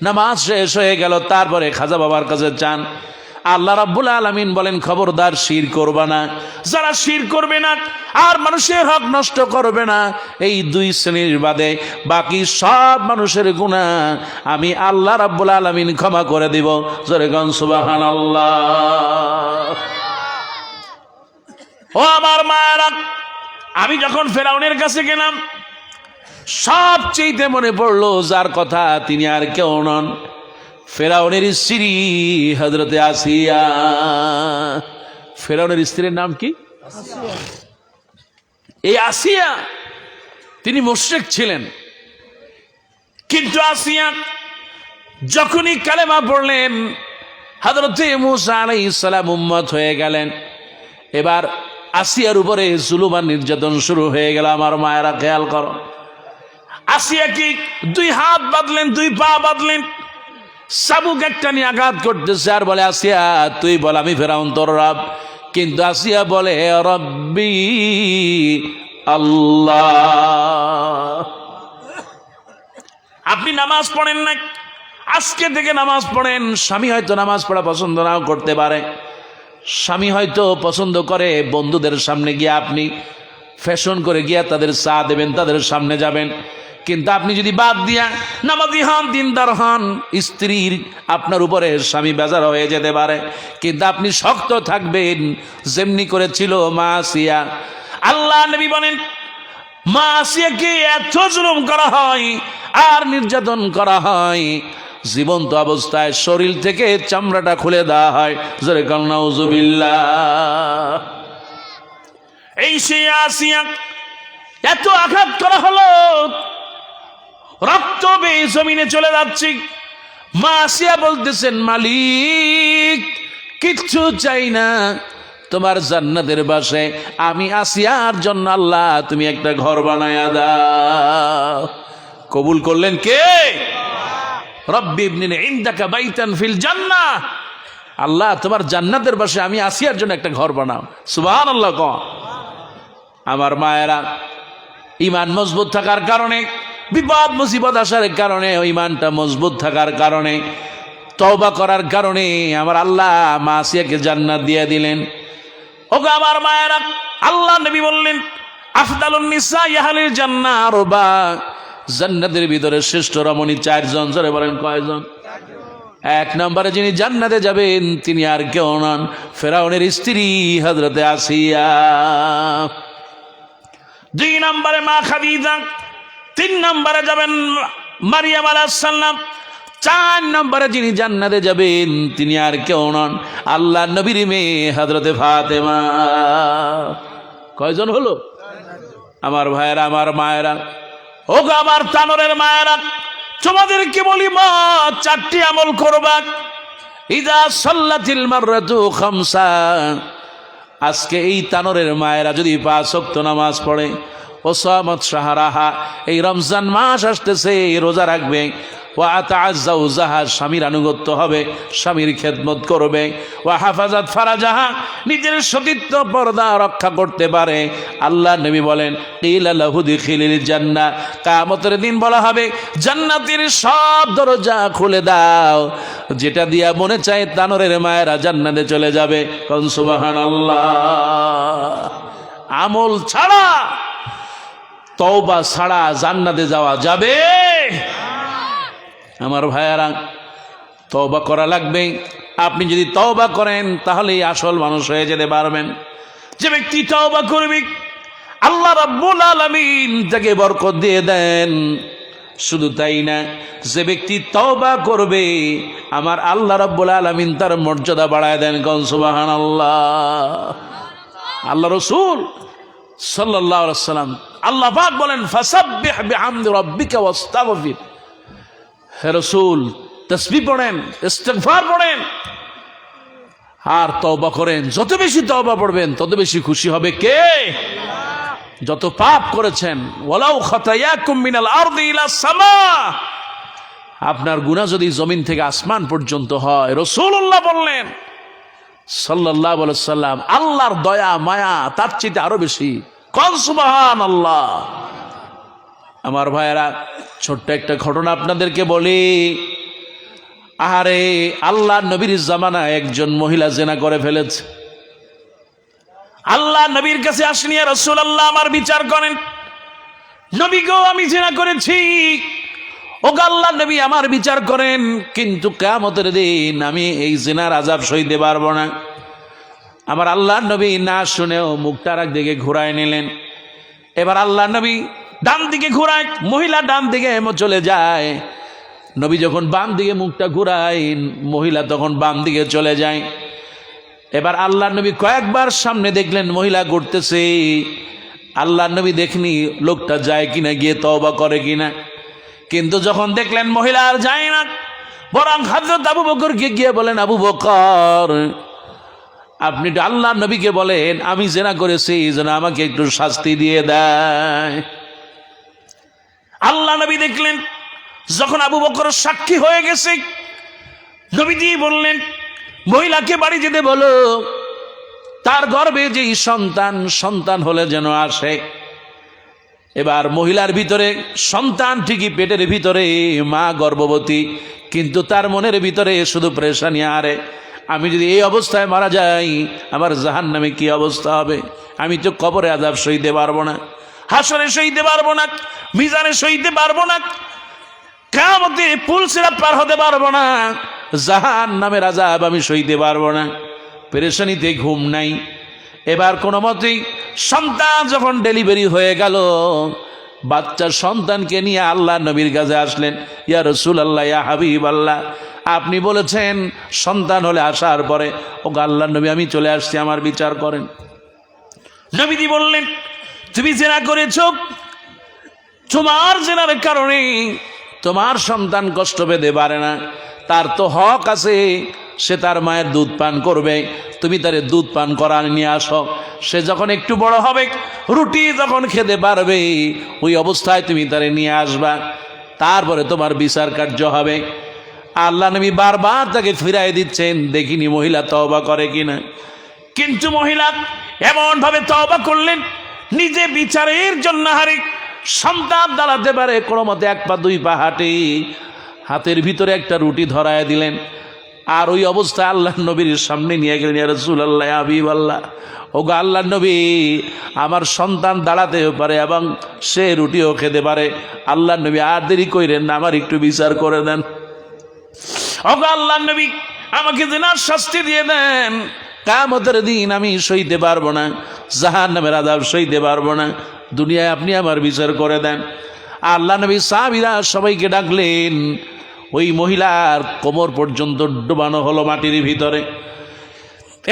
নামাজ শেষ হয়ে গেল, তারপরে খাজা বাবার কাছে চান। আল্লাহ রাব্বুল আলামিন বলেন, খবরদার শিরক করবে না। যারা শিরক করবে না আর মানুষের হক নষ্ট করবে না, এই দুই শ্রেণীর বাদে বাকি সব মানুষের গুনাহ আমি আল্লাহ রাব্বুল আলামিন ক্ষমা করে দিব। জোরে গান সুবহানাল্লাহ। ও আমার মায়েরা, আমি যখন ফেরাউনের কাছে গেলাম, সবচেয়ে মনে পড়লো যার কথা, তিনি আর কেউ নন, ফেরাউনের স্ত্রী হযরতে আসিয়া। ফেরাউনের স্ত্রীর নাম কি? এই আসিয়া। তিনি মুশরিক ছিলেন, কিন্তু আসিয়া যখনই কালেমা পড়লেন, হযরতে মুসা আলাইহিস সালাম উম্মত হয়ে গেলেন। এবার আসিয়ার উপরে জুলুম আর নির্যাতন শুরু হয়ে গেল। আমার মায়েরা, খেয়াল করো, আসিয়া কি 2 হাত বাঁধলেন, 2 পা বাঁধলেন, চাবুক একটা নিয়ে আঘাত করতেছে আর বলে, আসিয়া তুই বল, আমি ফেরাউন তোর রব। কিন্তু আসিয়া বলে, রব্বি আল্লাহ। আপনি নামাজ পড়েন না, আজকে থেকে নামাজ পড়েন। স্বামী হয়তো নামাজ পড়া পছন্দ নাও করতে পারে, স্বামী হয়তো পছন্দ করে বন্ধুদের সামনে গিয়ে আপনি ফ্যাশন করে গিয়া তাদের চা দেবেন, তাদের সামনে যাবেন, কিন্তু আপনি যদি বাদ দিয়া নামাজি হন, দিনদার হন, স্ত্রীর আপনার উপরে স্বামী বেজার হয়ে যেতে পারে, কিন্তু আপনি শক্ত থাকবেন যেমনি করেছিল মা আসিয়া। আল্লাহ নবী বলেন মা আসিয়াকে এত জুলুম করা হয় আর নির্যাতন করা হয়, জীবন্ত অবস্থায় শরীর থেকে চামড়াটা খুলে দেওয়া হয়। জোরে কাল নাউজুবিল্লাহ। এই সে আসিয়া এত আঘাত করা হলো, রক্ত বেয়ে জমিনে চলে যাচ্ছে। মা আসিয়া বলতেছেন মালিক কিচ্ছু চাই না, তোমার জান্নাতের বাসায় আমি আসিয়ার জন্য আল্লাহ তুমি একটা ঘর বানায়া দাও। কবুল করলেন কে? রব্বি ইবনি ইনদাকা বাইতান ফিল জান্নাহ, আল্লাহ তোমার জান্নাতের বাসায় আমি আসিয়ার জন্য একটা ঘর বানাও। সুবহানাল্লাহ। আমার মায়েরা, ঈমান মজবুত থাকার কারণে, বিপদ মুসিবত আসার কারণে, ঈমানটা মজবুত থাকার কারণে, তওবা করার কারণে আমার আল্লাহ মা আসিয়াকে জান্নাত দিয়ে দিলেন। ওগো আমার মায়েরা, আল্লাহ নবী বললেন আফদালুন নিসা আহলিল জান্নাহ আরবা, জান্নাতের ভিতরে শ্রেষ্ঠ রমণী চারজন। জোরে বলেন কয়জন? এক নম্বরে যিনি জান্নাতে যাবেন তিনি আর কেউ নন, ফেরাউনের স্ত্রী হযরতে আসিয়া। দুই নম্বরে মা খাদিজা, তিন নম্বরে যাবেন মারিয়াম আলাইহিস সালাম, চার নম্বরে যিনি জান্নাতে যাবেন তিনি আর কেউ নন আল্লাহ নবীর মেয়ে হযরতে ফাতেমা। কয়জন হলো? আমার ভাইয়েরা, আমার মায়েরা, ও গো আমার তানরের মায়েরা, তোমাদেরকে বলি মা চারটি আমল করবা। ইযা সাল্লাতিল মাররাতু খামসা, আজকে এই তানরের মায়েরা যদি 5 ওয়াক্ত নামাজ পড়ে, ও সামাত শাহরাহা, এই রমজান মাস আসতেছে, রোজা রাখবে, ওয়া আতাআজ যাওজাহা, স্বামীর আনুগত্য হবে, স্বামীর খেদমত করবে, ওয়া হাফাজাত ফারাজাহা, নিজের সতীত্ব পর্দা রক্ষা করতে পারে, আল্লাহ নবী বলেন কিলা লাহু দিখিলিল জান্নাহ, কিয়ামতের দিন বলা হবে জান্নাতের সব দরজা খুলে দাও, যেটা দিয়া মনে চায় তানরের মায়েরা জান্নাতে চলে যাবে। কোন সুবহানাল্লাহ। আমল ছাড়া, তওবা ছাড়া জান্নাতে যাওয়া যাবে? আমার ভাইয়ারা, তওবা করা লাগবে। আপনি যদি তওবা করেন তাহলেই আসল মানুষ হয়ে যেতে পারবেন। যে ব্যক্তি তওবা করবে আল্লাহ রাব্বুল আলামিন তাকে বরকত দিয়ে দেন। শুধু তাই না, যে ব্যক্তি তওবা করবে আমার আল্লাহ রাব্বুল আলামিন তার মর্যাদা বাড়ায় দেন। কোন সুবহানাল্লাহ। আল্লাহ রাসূল সাল্লাল্লাহু আলাইহি ওয়াসাল্লাম, আল্লাহ পাক বলেন ফাসাব্বিহ বিহামদি রাব্বিকা ওয়াস্তাগফির। হে রাসূল তাসবিহ পড়েন, ইস্তিগফার পড়েন আর তওবা করেন। যত বেশি তওবা পড়বেন তত বেশি খুশি হবে কে? যত পাপ করেছেন, ওয়ালাউ খাতায়াকুম মিনাল আরদি ইলা সামা, আপনার গুনাহ যদি জমিন থেকে আসমান পর্যন্ত হয়, রাসূলুল্লাহ বললেন সাল্লাল্লাহু আলাইহি ওয়াসাল্লাম, আল্লাহর দয়া মায়া তার চেয়ে আরো বেশি। কোন সুবহানাল্লাহ। আমার ভাইয়েরা, ছোট্ট একটা ঘটনা আপনাদেরকে বলি। আরে আল্লাহ নবীর জামানায় একজন মহিলা জিনা করে ফেলেছে। আল্লাহ নবীর কাছে আসেন, ইয়া রাসূলুল্লাহ আমার বিচার করেন। নবী গো আমি জিনা করেছি। ও আল্লাহ নবী আমার বিচার করেন, কিন্তু কিয়ামতের দিন আমি এই জিনার আযাব সইতে পারবো না। আমার আল্লাহ নবী না শুনেও মুখটা আর দিকে ঘুরায় নিলেন। এবার আল্লাহ নবী ডান দিকে ঘুরায়, মহিলা ডান দিকে চলে যায়। নবী যখন বাম দিকে মুখটা ঘুরায়, মহিলা তখন বাম দিকে চলে যায়। এবার আল্লাহ নবী কয়েকবার সামনে দেখলেন মহিলা ঘুরতেছে। আল্লাহ নবী দেখনি লোকটা যায় কিনা, গিয়ে তওবা করে কিনা। কিন্তু যখন দেখলেন মহিলা আর যায় না, বরং হযরত আবু বকরকে গিয়ে বলেন, আবু বকর আপনি আল্লাহ নবীকে বলেন আমি জিনা করেছি, যেন আমাকে একটু শাস্তি দিয়ে দেয়। আল্লাহ নবী দেখলেন যখন আবু বকর সাক্ষী হয়ে গেছে, নবীজি বললেন মহিলাকে বাড়ি যেতে বলো, তার গর্ভে যেই সন্তান হলে যেন আসে। এবার মহিলার ভিতরে সন্তান ঠিকই পেটের ভিতরে, মা গর্ভবতী, কিন্তু তার মনের ভিতরে শুধু পেরেশানি। আরে আমি যদি এই অবস্থায় মারা যাই আমার জাহান্নামে কি অবস্থা হবে? আমি তো কবরে আযাব সইতে পারবো না, হাসরে সইতে পারবো না, মিজানে সইতে পারবো না, কিয়ামতে পুল সিরাত পার হতে পারবো না, জাহান্নামের আযাব আমি সইতে পারবো না। পেরেশানিতে ঘুম নাই। এবার কোনো মতেই সন্তান যখন ডেলিভারি হয়ে গেল, বাচ্চা সন্তানকে নিয়ে আল্লাহ নবীর কাছে আসলেন। ইয়া রাসূলুল্লাহ, ইয়া হাবিবাল্লাহ, আপনি বলেছেন সন্তান হলে আসার পরে, ও আল্লাহ নবী আমি চলে আসছি, আমার বিচার করেন। নবীজি বললেন, তুমি জেনা করেছো, তোমার জেনার কারণে তোমার সন্তান কষ্ট পেতে পারে না, তার তো হক আছে, সে তার মায়ের দুধ পান করবে, তুমি তারে দুধ পান করা নিয়ে আসো। সে যখন একটু বড় হবে, রুটি যখন খেতে পারবে, ওই অবস্থায় তুমি তারে নিয়ে আসবা, তারপরে তোমার বিচার কার্য হবে। আল্লাহ নবী বারবার তাকে ফিরাই দিচ্ছেন, দেখিনি মহিলা তওবা করে কিনা। কিন্তু মহিলা এমন ভাবে তওবা করলেন, নিজে বিচারের জন্য হারে সন্তান দাঁড়াতে পারে কোনো মতে, এক পা দুই পা হাঁটে, হাতের ভিতরে একটা রুটি ধরায় দিলেন, আর ওই অবস্থায় আল্লাহ নবীর সামনে নিয়ে গেলেন। ইয়া রাসূলুল্লাহ, ইয়া হাবিবাল্লাহ, ও গো আল্লাহ নবী, আমার সন্তান দাঁড়াতেও পারে এবং সে রুটিও খেতে পারে, আল্লাহ নবী আর দেরি কইরেন না, আমার একটু বিচার করে দেন। ও গো আল্লাহ নবী, আমাকে জিনার শাস্তি দিয়ে দেন, কিয়ামতের দিন আমি সইতে পারবো না, জাহান্নামের আযাব সইতে পারবো না, দুনিয়ায় আপনি আমার বিচার করে দেন। আল্লাহ নবী সাহাবীরা সবাইকে ডাকলেন। ওই মহিলার কোমর পর্যন্ত ডুবানো হলো মাটির ভিতরে।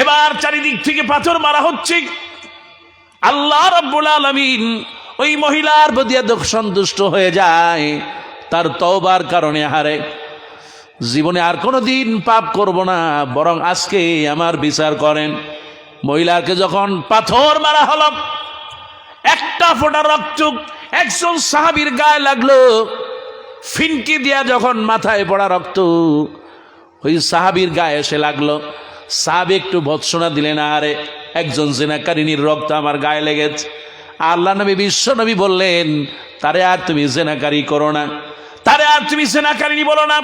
এবার চারিদিক থেকে পাথর মারা হচ্ছে। আল্লাহ রাব্বুল আলামিন ওই মহিলার প্রতি এত সন্তুষ্ট হয়ে যায়, তার তওবার কারণে হারে জীবনে আর কোনো দিন পাপ করব না, বরং আজকে আমার বিচার করেন। মহিলাকে যখন পাথর মারা হলো, একটা ফোঁটা রক্ত একজন সাহাবীর গায়ে লাগলো, ফিনকি দিয়া যখন মাথায় পড়া রক্ত ওই সাহাবীর গায়ে এসে লাগলো, সাহাবী একটু ভৎসনা দিলেন, আরে একজন জেনাকারিনীর রক্ত আমার গায়ে লেগেছে। আল্লাহ নবী বিশ্ব নবী বললেন, তারে আর তুমি জেনাকারী করো না, তারে আর তুমি জেনাকারিনী বলো না,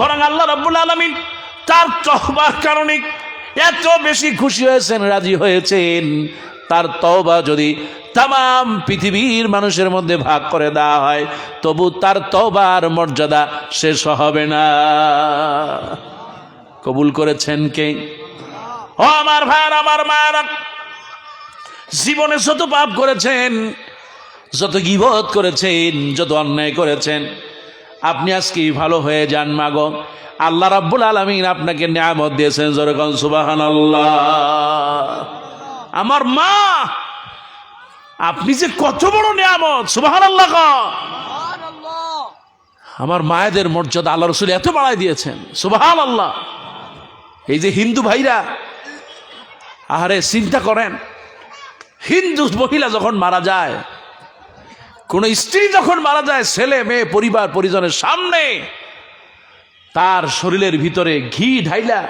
বরং আল্লাহ রাব্বুল আলামিন তার তওবার কারণে এত বেশি খুশি হয়েছেন, রাজি হয়েছেন, তার তওবা যদি তাম পৃথিবীর মানুষের মধ্যে ভাগ করে দেওয়া হয়, তবু তার তওবার মর্যাদা শেষ হবে না। কবুল করেছেন কে? ও আমার ভাইরা, আমার মায়েরা, জীবনে যত পাপ করেছেন, যত গীবত করেছেন, যত অন্যায় করেছেন, আপনি আজকে ভালো হয়ে যান মাগো। আল্লাহ রাব্বুল আলামিন আপনাকে নিয়ামত দিয়েছেন, জোরে কোন সুবহানাল্লাহ। আমার মা, আপনি যে কত বড় নিয়ামত, সুবহানাল্লাহ। আমার মায়েদের মর্যাদা আল্লাহ রাসূল এত বাড়াই দিয়েছেন, সুবহানাল্লাহ। এই যে হিন্দু ভাইরা, আহারে চিন্তা করেন, হিন্দু মহিলা যখন মারা যায়, কোন স্ত্রী যখন মারা যায়, ছেলে মেয়ে পরিবার পরিজনের সামনে তার শরীরের ভিতরে ঘি ঢাইলা,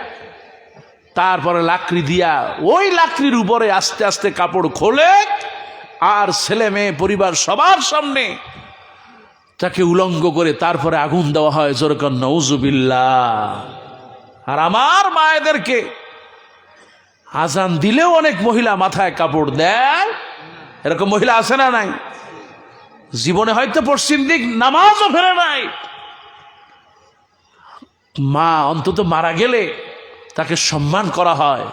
তারপরে লাকড়ি দিয়া ওই লাকড়ির উপরে আস্তে আস্তে কাপড় খোলে, আর ছেলে মেয়ে পরিবার সবার সামনে তাকে উলঙ্গ করে তারপরে আগুন দেওয়া হয়, জোরকান নাউজুবিল্লাহ। আর আমার মায়েদেরকে আজান দিলেও অনেক মহিলা মাথায় কাপড় দেয়, এরকম মহিলা আছে না নাই? জীবনে হয়তো পশ্চিম দিক নামাজও ফেরে নাই, মা অন্তত মারা গেলে তাকে সম্মান করা হয়,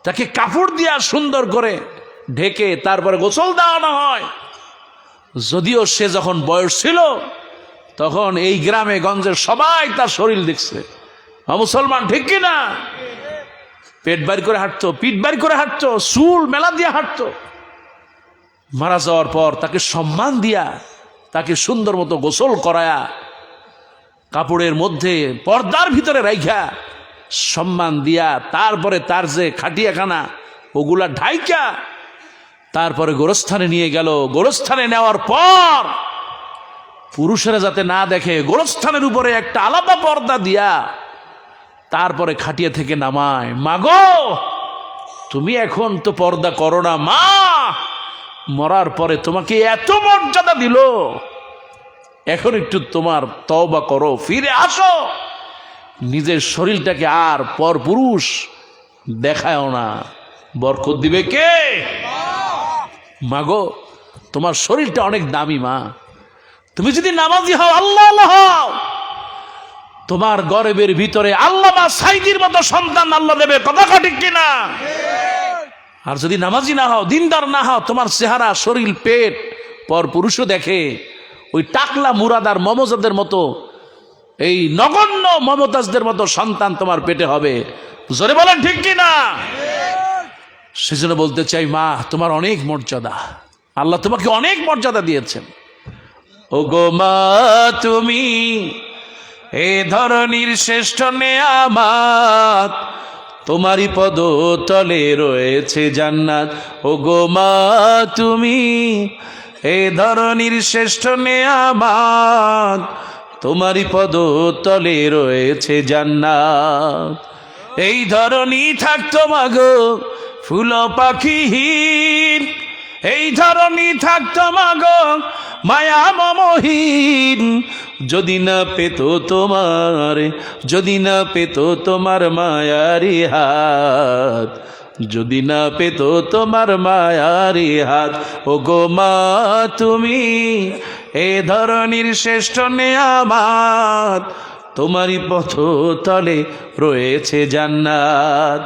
তাকে কাপড় দিয়া সুন্দর করে ঢেকে তারপরে গোসল দেওয়ানো হয়। যদিও সে যখন বয়স ছিল, তখন এই গ্রামে গঞ্জের সবাই তার শরীর দেখছে, মুসলমান ঠিক কিনা? পেট বাড়ি করে হাঁটতো, পিঠ বাড়ি করে হাঁটতো, চুল মেলা দিয়ে হাঁটতো। মারা যাওয়ার পর তাকে সম্মান দিয়া, তাকে সুন্দর মতো গোসল করায়া, কাপড়ের মধ্যে পর্দার ভিতরে রাইখা সম্মান দিয়া, তারপরে তার যে খাটিয়াখানা ওগুলা ঢাইকা তারপরে গোরস্থানে নিয়ে গেল। গোরস্থানে নেওয়ার পর পুরুষেরা যাতে না দেখে, গোরস্থানের উপরে একটা আলাদা পর্দা দিয়া তারপরে খাটিয়া থেকে নামায়। মাগো, তুমি এখন তো পর্দা করো না, মা মরার পরে তোমাকে এত মর্যাদা দিল, এখন একটু তোমার তওবা করো, ফিরে আসো। নিজের শরীরটাকে আর পরপুরুষ দেখায়ও না। বরকত দিবে কে? মাগো, তোমার শরীরটা অনেক দামি মা। তুমি যদি নামাজি হও, আল্লাহ আল্লাহ হও, তোমার গর্ভের ভিতরে আল্লামা সাইদির মতো সন্তান আল্লাহ দেবে। কথা ঠিক কিনা? আর যদি নামাজি না হও, দিনদার না হও, তোমার চেহারা, শরীর, পেট পর পুরুষও দেখে, ওই টাকলা মুরাদার মমতাজদের মতো, এই নগণ্য মমতাজদের মতো সন্তান তোমার পেটে হবে। জোরে বলেন ঠিক কিনা? সেজন্য বলতে চাই, মা তোমার অনেক মর্যাদা, আল্লাহ তোমাকে অনেক মর্যাদা দিয়েছেন। ও গো মা, তুমি এ ধরনীর শ্রেষ্ঠ নেয়ামত, তোমারই পদ তলে রয়েছে জান্নাত। ও গো মা, তুমি এ ধরনীর শ্রেষ্ঠ নেয়ামত, তোমারই পদ তলে রয়েছে জান্নাত। এই ধরনী থাকতো মাগো ফুল পাখিহীন, এই ধরনী থাকতো মাগো মায়া মমহীন, যদি না পেত তোমার, যদি না পেত তোমার মায়ারি হাত, যদি না পেত তোমার মায়ারি হাত। ও গো মা, তুমি এ ধরনীর শ্রেষ্ঠ নেয়ামত, তোমারই পথ তলে রয়েছে জান্নাত,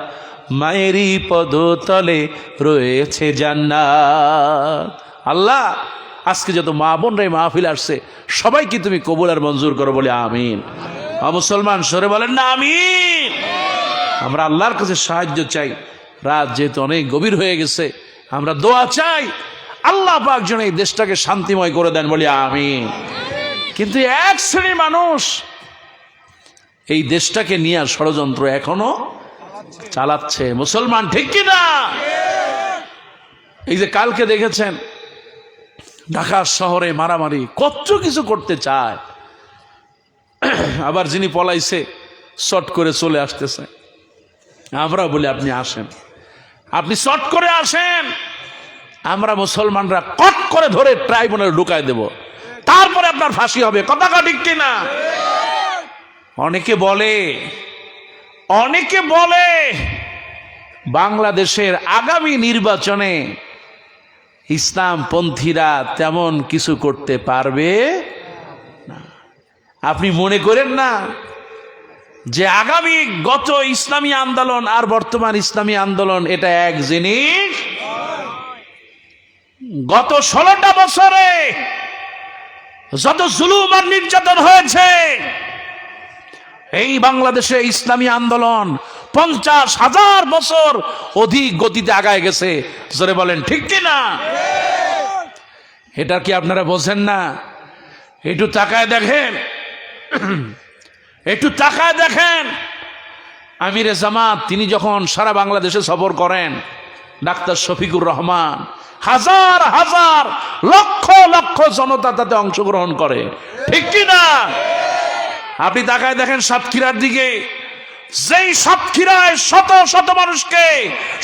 মায়েরই পদ তলে রয়েছে জান্নাত। আল্লাহ, আজকে যত মা বোনরাই মাহফিল আসছে, সবাইকে তুমি কবুল আর মঞ্জুর করো বলে আমিন। মুসলমান সরে বলেন না আমিন। আমরা আল্লাহর কাছে সাহায্য চাই। রাত যেহেতু অনেক গভীর হয়ে গেছে, আমরা দোয়া চাই আল্লাহ পাক যেন এই দেশটাকে শান্তিময় করে দেন বলে আমিন। কিন্তু এক শ্রেণীর মানুষ এই দেশটাকে নিয়ে ষড়যন্ত্র এখনো চালাচ্ছে। মুসলমান ঠিক কিনা? এই যে কালকে দেখেছেন ঢাকা শহরে মারামারি, কত কিছু করতে চায়, আবার যিনি পলাইছে শর্ট করে চলে আসতেছে। আমরা বলি আপনি আসেন, আপনি শর্ট করে আসেন, আমরা মুসলমানরা কট করে ধরে ট্রাইব্যুনালে ঢুকায় দেব, তারপরে আপনার ফাঁসি হবে। কথা ঠিক কিনা? অনেকে বলে বাংলাদেশের আগামী নির্বাচনে ইসলামপন্থীরা তেমন কিছু করতে পারবে না। আপনি মনে করেন না যে আগামী গত ইসলামী আন্দোলন আর বর্তমান ইসলামী আন্দোলন এটা এক জিনিস? গত 16টা বছরে যত জুলুম আর নির্যাতন হয়েছে, এই বাংলাদেশে ইসলামী আন্দোলন 50,000 বছর অধিক গতিতে আগায় গেছে। জোরে বলেন ঠিক কিনা? এটা কি আপনারা বোঝেন না? একটু তাকায় দেখেন, একটু তাকায় দেখেন। আমিরে জামাত তিনি যখন সারা বাংলাদেশে সফর করেন, ডাক্তার শফিকুর রহমান, হাজার হাজার লক্ষ লক্ষ জনতা তাতে অংশগ্রহণ করে, ঠিক কিনা? আপনি তাকায় দেখেন সাতক্ষীরার দিকে, যেই সাতক্ষীরায় শত শত মানুষকে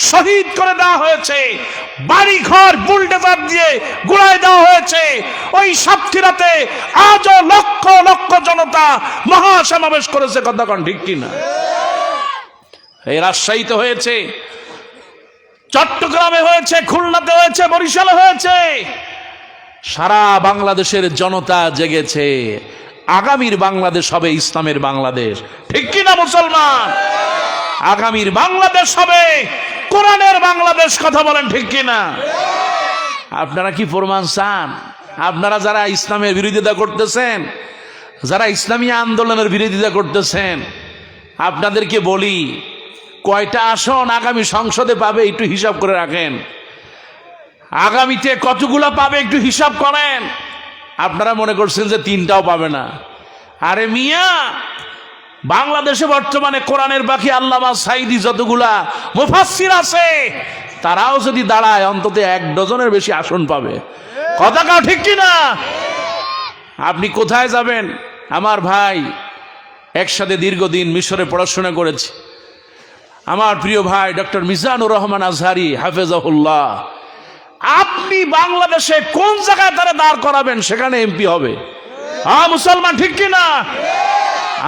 শহীদ করে দেওয়া হয়েছে, বাড়ি ঘর বুলডোজার দিয়ে গুড়ায় দেওয়া হয়েছে, ওই সাতক্ষীরাতে আজও লক্ষ লক্ষ জনতা মহাসমাবেশ করেছে। কথা কোন ঠিক কিনা? এই রাজশাহীতে হয়েছে, চট্টগ্রামে হয়েছে, খুলনাতে হয়েছে, বরিশালে হয়েছে। সারা বাংলাদেশের জনতা জেগেছে। আগামীর বাংলাদেশ হবে ইসলামের বাংলাদেশ, ঠিক কিনা মুসলমান? আগামীর বাংলাদেশ হবে কোরআনের বাংলাদেশ। কথা বলেন ঠিক কিনা? আপনারা কি প্রমাণ চান? আপনারা যারা ইসলামের বিরোধিতা করতেছেন, যারা ইসলামী আন্দোলনের বিরোধিতা করতেছেন, আপনাদেরকে বলি, কয়টা আসন আগামী সংসদে পাবে একটু হিসাব করে রাখেন। আগামীতে কতগুলো পাবে একটু হিসাব করেন। আপনারা মনে করছেন যে 3টাও পাবে না। আরে মিয়া, বাংলাদেশে বর্তমানে কোরআনের বাকি আল্লামা সাইদি যতগুলা মুফাসসির আছে, তারাও যদি দাঁড়ায় অন্তত 1 ডজনের বেশি আসন পাবে। কথা কাও ঠিক কিনা? আপনি কোথায় যাবেন? আমার ভাই একসাথে দীর্ঘদিন মিশরে পড়াশোনা করেছে, আমার প্রিয় ভাই ডক্টর মিজানুর রহমান আজহারি হাফেজাহুল্লাহ। আপনি বাংলাদেশে কোন জায়গায় তারা দাঁড় করাবেন, সেখানে এমপি হবে। মুসলমান ঠিক কিনা?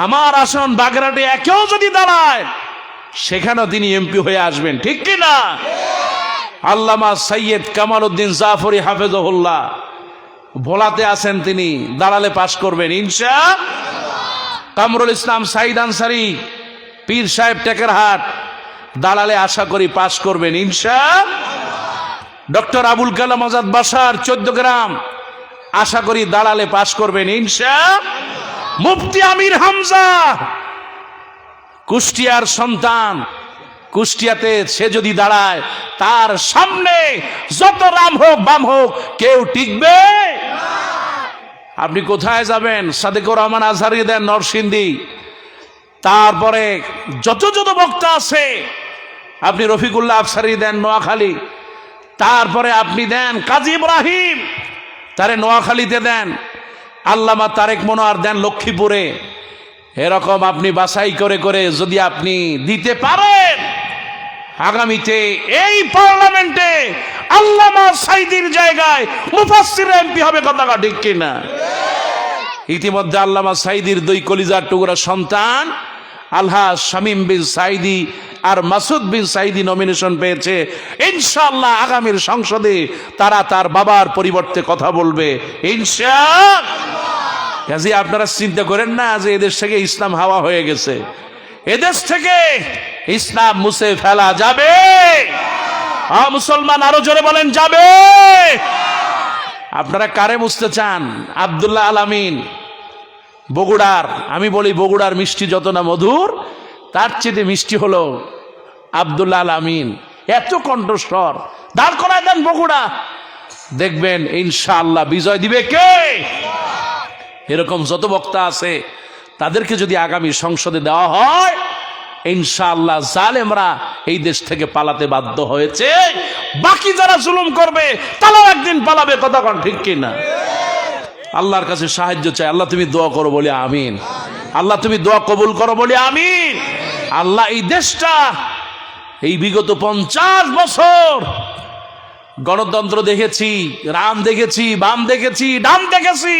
আমার আসন বাগেরহাটে একেও যদি দাঁড়ায় সেখানেও তিনি এমপি হয়ে আসবেন, ঠিক কি না? আল্লামা সৈয়দ কামাল উদ্দিন জাফরি হাফেজহুল্লাহ ভোলাতে আছেন, তিনি দাঁড়ালে পাশ করবেন ইনশাআল্লাহ। কামরুল ইসলাম সাইদ আনসারী পীর সাহেব টেকেরহাট দাঁড়ালে আশা করি পাশ করবেন ইনশাআল্লাহ। ডক্টর আবুল কালাম আজাদ বাসার 14 গ্রাম আশা করি দাঁড়ালে পাশ করবেন ইনশাআল্লাহ। মুফতি আমির হামজা কুষ্টিয়ার সন্তান, কুষ্টিয়াতে সে যদি দাঁড়ায় তার সামনে যত রাম হোক বাম হোক কেউ টিকবে। আপনি কোথায় যাবেন? সাদেকুর রহমান আজহারি দেন নরসিংদী, তারপরে যত যত বক্তা আছে আপনি রফিকুল্লাহ আফসারি দেন নোয়াখালী, তারপরে আপনি দেন কাজী ইব্রাহিম তারে নোয়াখালীতে দেন, আল্লামা তারেক মনোয়ার দেন লক্ষ্মীপুরে। এরকম আপনি বাছাই করে করে যদি আপনি দিতে পারেন, আগামীতে এই পার্লামেন্টে আল্লামা সাইদির জায়গায় মুফাসসির এমপি হবে, কথাটা ঠিক কিনা? ইতিমধ্যে আল্লামা সাইদির দুই কলিজার টুকরা সন্তান আলহাজ শামীম বিন সাইদি আর মাসুদ বিন সাইদি নমিনেশন পেয়েছে। ইনশাআল্লাহ আগামীর সংসদে তারা তার বাবার পরিবর্তে কথা বলবে ইনশাআল্লাহ। কাজে আপনারা চিন্তা করেন না যে এদেশ থেকে ইসলাম হাওয়া হয়ে গেছে, এদেশ থেকে ইসলাম মুছে ফেলা যাবে। মুসলমান আরো জোরে বলেন যাবে। আপনারা কারে মুছতে চান? আব্দুল্লাহ আল আমিন বগুড়ার, আমি বলি বগুড়ার মিষ্টি যত না মধুর তার চেয়ে মিষ্টি হলো আব্দুল্লাহ আল আমিন। এত কণ্ঠস্বর, দাঁড় করায় দেন বগুড়া, দেখবেন ইনশাআল্লাহ বিজয় দিবে কে? এরকম যত বক্তা আছে তাদেরকে যদি আগামী সংসদে দেওয়া হয় ইনশাআল্লাহ জালেমরা এই দেশ থেকে পালাতে বাধ্য হয়েছে, বাকি যারা জুলুম করবে তারাও একদিন পালাবে, কথা কোন ঠিক কিনা? আল্লাহর কাছে সাহায্য চাই। আল্লাহ তুমি দোয়া করো বলে আমিন। আল্লাহ তুমি দোয়া কবুল করো বলে আমিন। আল্লাহ এই দেশটা এই বিগত 50 বছর গণতন্ত্র দেখেছি, রাম দেখেছি, বাম দেখেছি, ডান দেখেছি,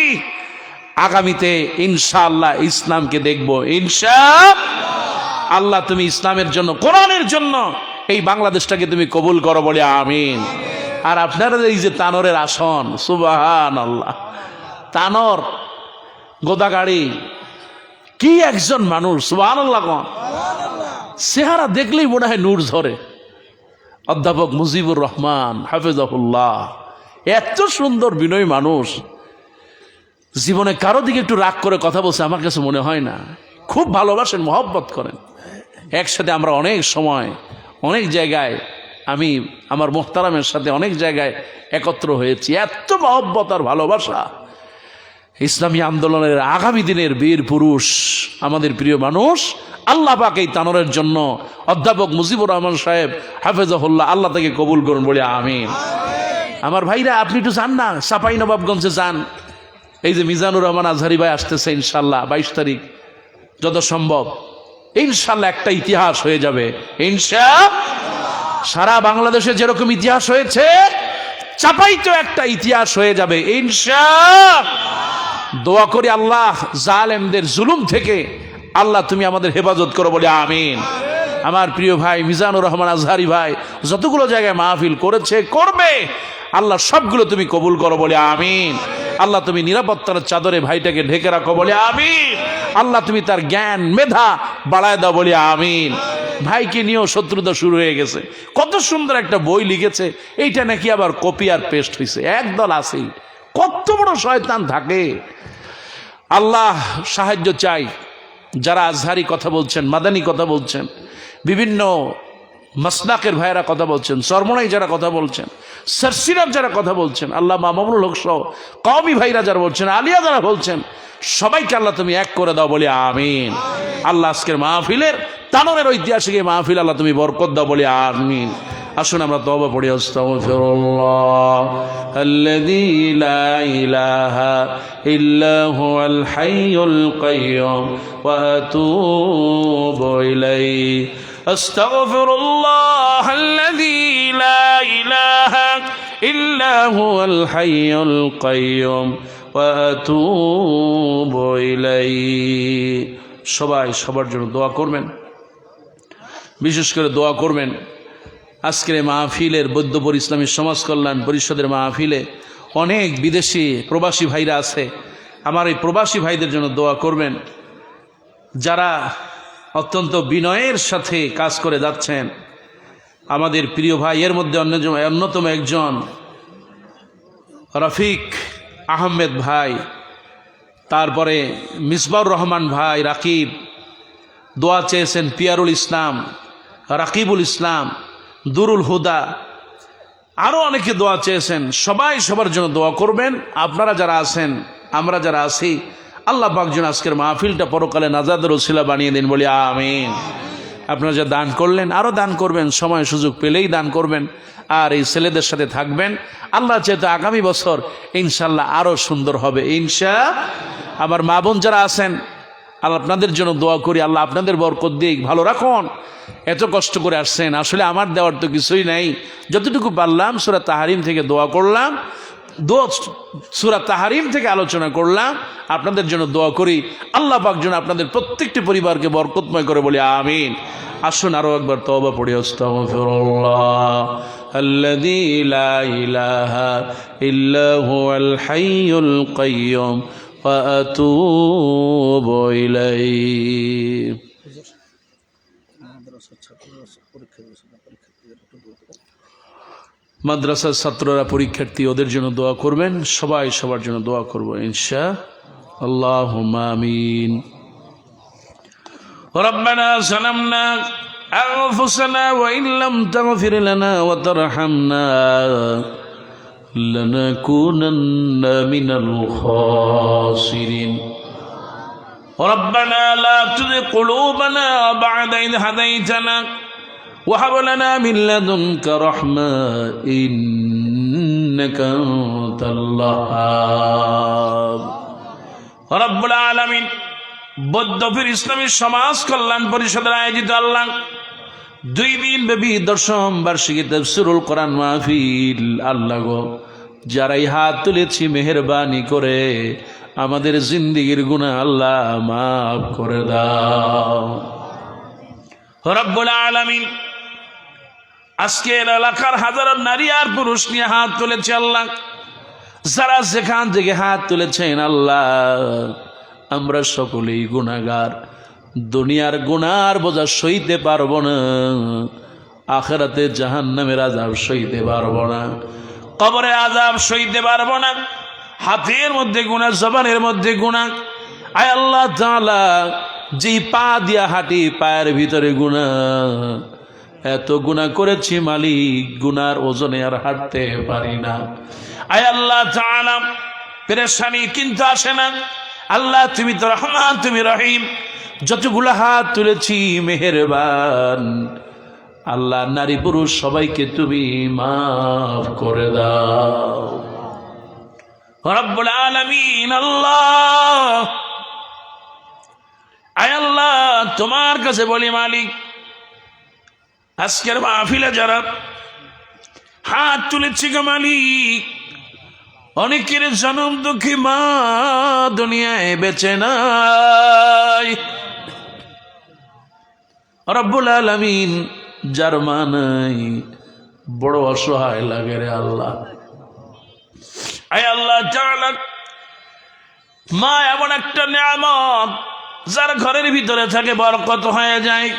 আগামীতে ইনশাআল্লাহ ইসলামকে দেখবো ইনশাআল্লাহ। আল্লাহ তুমি ইসলামের জন্য, কোরআনের জন্য এই বাংলাদেশটাকে তুমি কবুল করো বলে আমিন। আর আপনারা এই যে তানরের আসন, সুবহানাল্লাহ, তানর গোদাগাড়ি কি একজন মানুষ, সুবহানাল্লাহ, চেহারা দেখলেই মনে হয় নূর ঝরে। অধ্যাপক মুজিবুর রহমান হাফেজাহুল্লাহ এত সুন্দর বিনয়ী মানুষ, জীবনে কারো দিকে একটু রাগ করে কথা বলছে আমার কাছে মনে হয় না। খুব ভালোবাসেন, মহব্বত করেন। একসাথে আমরা অনেক সময় অনেক জায়গায়, আমি আমার মোহতারামের সাথে অনেক জায়গায় একত্র হয়েছি। এত মহব্বত আর ভালোবাসা। ইসলামী আন্দোলনের আগামী দিনের বীর পুরুষ, আমাদের প্রিয় মানুষ, আল্লাহ পাক এই তানরের জন্য অধ্যাপক মুজিবুর রহমান সাহেব হাফেজাহুল্লাহ আল্লাহ তাকে কবুল করুন বলে আমিন। আমার ভাইরা আপনি একটু যান না, চাঁপাইনবাবগঞ্জে যান। এই যে মিজানুর রহমান আজহারি ভাই আসতেছে ইনশাআল্লাহ 22 তারিখ, যত সম্ভব ইনশাআল্লাহ একটা ইতিহাস হয়ে যাবে ইনশাআল্লাহ। সারা বাংলাদেশে যেরকম ইতিহাস হয়েছে, চাপাইতেও একটা ইতিহাস হয়ে যাবে ইনশাআল্লাহ। দোয়া করি আল্লাহ জালেমদের জুলুম থেকে আল্লাহ তুমি আমাদের হেফাজত করো বলে আমিন। আমার প্রিয় ভাই মিজানুর রহমান আজহারি ভাই যতগুলো জায়গায় মাহফিল করেছে, করবে, আল্লাহ সবগুলো তুমি কবুল করো বলে আমিন। আল্লাহ তুমি নিরাপত্তার চাদরে ভাইটাকে ঢেকে রাখো বলে আমিন। আল্লাহ তুমি তার জ্ঞান মেধা বাড়ায় দাও বলে আমিন। ভাইকে নিয়েও শত্রুতা শুরু হয়ে গেছে। কত সুন্দর একটা বই লিখেছে, এইটা নাকি আবার কপি আর পেস্ট হয়েছে। একদল আছেই, কত বড় শয়তান থাকে। আল্লাহ সাহায্য চাই। যারা আজহারি কথা বলছেন, মাদানী কথা বলছেন, বিভিন্ন মাসলাকের ভাইয়েরা কথা বলছেন, চরমনাই যারা কথা বলছেন, সারসিরার যারা কথা বলছেন, আল্লাহ মামুনুল হক সহ কওমি ভাইরা যারা বলছেন, আলিয়া যারা বলছেন, সবাইকে আল্লাহ তুমি এক করে দাও বলে আমিন। আল্লাহ আজকের মাহফিলের, তানরের ঐতিহাসিক মাহফিল আল্লাহ তুমি বরকত দাও বলে আমিন। আসুন আমরা তওবা পড়ি। আস্তাগফিরুল্লাহ আল্লাযী লা ইলাহা ইল্লা হুয়াল হাইয়ুল কাইয়্যুম ওয়া আতুবু ইলাইহি। আস্তাগফিরুল্লাহ আল্লাযী লা ইলাহা ইল্লা হুয়াল হাইয়ুল কাইয়্যুম ওয়া আতুবু ইলাইহি। সবাই সবার জন্য দোয়া করবেন, বিশেষ করে দোয়া করবেন আজকের মাহফিলের বৈদ্যপুর ইসলামী সমাজ কল্যাণ পরিষদের মাহফিলে অনেক বিদেশি প্রবাসী ভাইরা আছে। আমার এই প্রবাসী ভাইদের জন্য দোয়া করবেন, যারা অত্যন্ত বিনয়ের সাথে কাজ করে যাচ্ছেন। আমাদের প্রিয় ভাই, এর মধ্যে অন্যতম একজন রফিক আহমেদ ভাই, তারপরে মিসবাউর রহমান ভাই রাকিব, দোয়া চেয়েছেন পিয়ারুল ইসলাম, রাকিবুল ইসলাম, দুরুল হুদা, আরও অনেকে দোয়া চেয়েছেন। সবাই সবার জন্য দোয়া করবেন। আপনারা যারা আছেন, আমরা যারা আছি, আল্লাহ পাক যেন আজকের মাহফিলটা পরকালে নাজাদের ওসিলা বানিয়ে দিন, বলি আমিন। আপনারা যা দান করলেন আরও দান করবেন, সময় সুযোগ পেলেই দান করবেন। আর এই ছেলেদের সাথে থাকবেন, আল্লাহ চেয়ে আগামী বছর ইনশাল্লাহ আরও সুন্দর হবে আমার মা বোন যারা আছেন, আল্লাহ আপনাদের জন্য দোয়া করি, আল্লাহ আপনাদের বরকত দিক, ভালো রাখুন। এত কষ্ট করে আসছেন, আসলে আমার দেওয়ার তো কিছুই নাই, যতটুকু পারলাম সূরা তাহরিম থেকে দোয়া করলাম, সূরা তাহরিম থেকে আলোচনা করলাম। আপনাদের জন্য দোয়া করি, আল্লাহ পাক যেন আপনাদের প্রত্যেকটি পরিবারকে বরকতময় করে, বলি আমিন। আসুন আরো একবার তওবা পড়ি, আস্তাগফিরুল্লাহ আল্লাযী লা ইলাহা ইল্লা হুয়াল হাইয়ুল কাইয়্যুম ওয়া আতুবু ইলাইহি। মাদ্রাসার ছাত্ররা পরীক্ষার্থী, ওদের জন্য দোয়া করবেন। সবাই সবার জন্য দোয়া করব ইনশাআল্লাহ, আমিন। ربنا ظلمنا أنفسنا وإن لم تغفر لنا وترحمنا لنكونن من الخاسرين ربنا لا تزغ قلوبنا بعد إذ هديتنا وهب لنا من لدنك رحمة إنك أنت الوهاب رب العالمين। বৈদ্যপুর ইসলামী সমাজ কল্যাণ পরিষদের আয়োজিত আল্লাহ 2 দিন ব্যাপী 10ম বার্ষিকী তাফসীরুল কোরআন মাহফিল, আল্লাহ গো, যারাই হাত তুলেছি মেহেরবানি করে আমাদের জিন্দেগীর গুনাহ আল্লাহ মাফ করে দাও রব্বুল আলামিন। আজকের এলাকার হাজারো নারী আর পুরুষ নিয়ে হাত তুলেছে আল্লাহ, যারা যেখান থেকে হাত তুলেছেন আল্লাহ, আমরা সকলেই গুনাহগার। দুনিয়ার গুনার বোঝা সইতে পারবো না, আখিরাতে জাহান্নামের আযাব সইতে পারবো না, কবরে আযাব সইতে পারবো না। হাতের মধ্যে গুনাহ, জবানের মধ্যে গুনাহ। আয় আল্লাহ তাআলা, যেই পা দিয়া হাঁটি, পায়ের ভিতরে গুনাহ, এত গুনাহ করেছি মালিক, গুনার ওজনে আর হাঁটতে পারি না। আয় আল্লাহ তাআলা, পেরেশানি কিন্তু আসে না। আল্লাহ তুমি তো রহমান, তুমি রহিম। যতগুলো হাত তুলেছি মেহেরবান আল্লাহ, নারী পুরুষ সবাইকে তুমি মাফ করে দাও রব্বুল আলামিন। আল্লাহ, আয় আল্লাহ, তোমার কাছে বলি মালিক, আজকের মাহফিলে যারা হাত তুলেছি গো মালিক, অনেকের জনম দুঃখী মা দুনিয়ায় বেঁচে নাই রব্বুল আলামিন। যার মা নাই, বড় অসহায় লাগে রে আল্লাহ। আয় আল্লাহ তাআলা, মা এমন একটা নিয়ামত, যার ঘরের ভিতরে থাকে বরকত হয়ে যায়।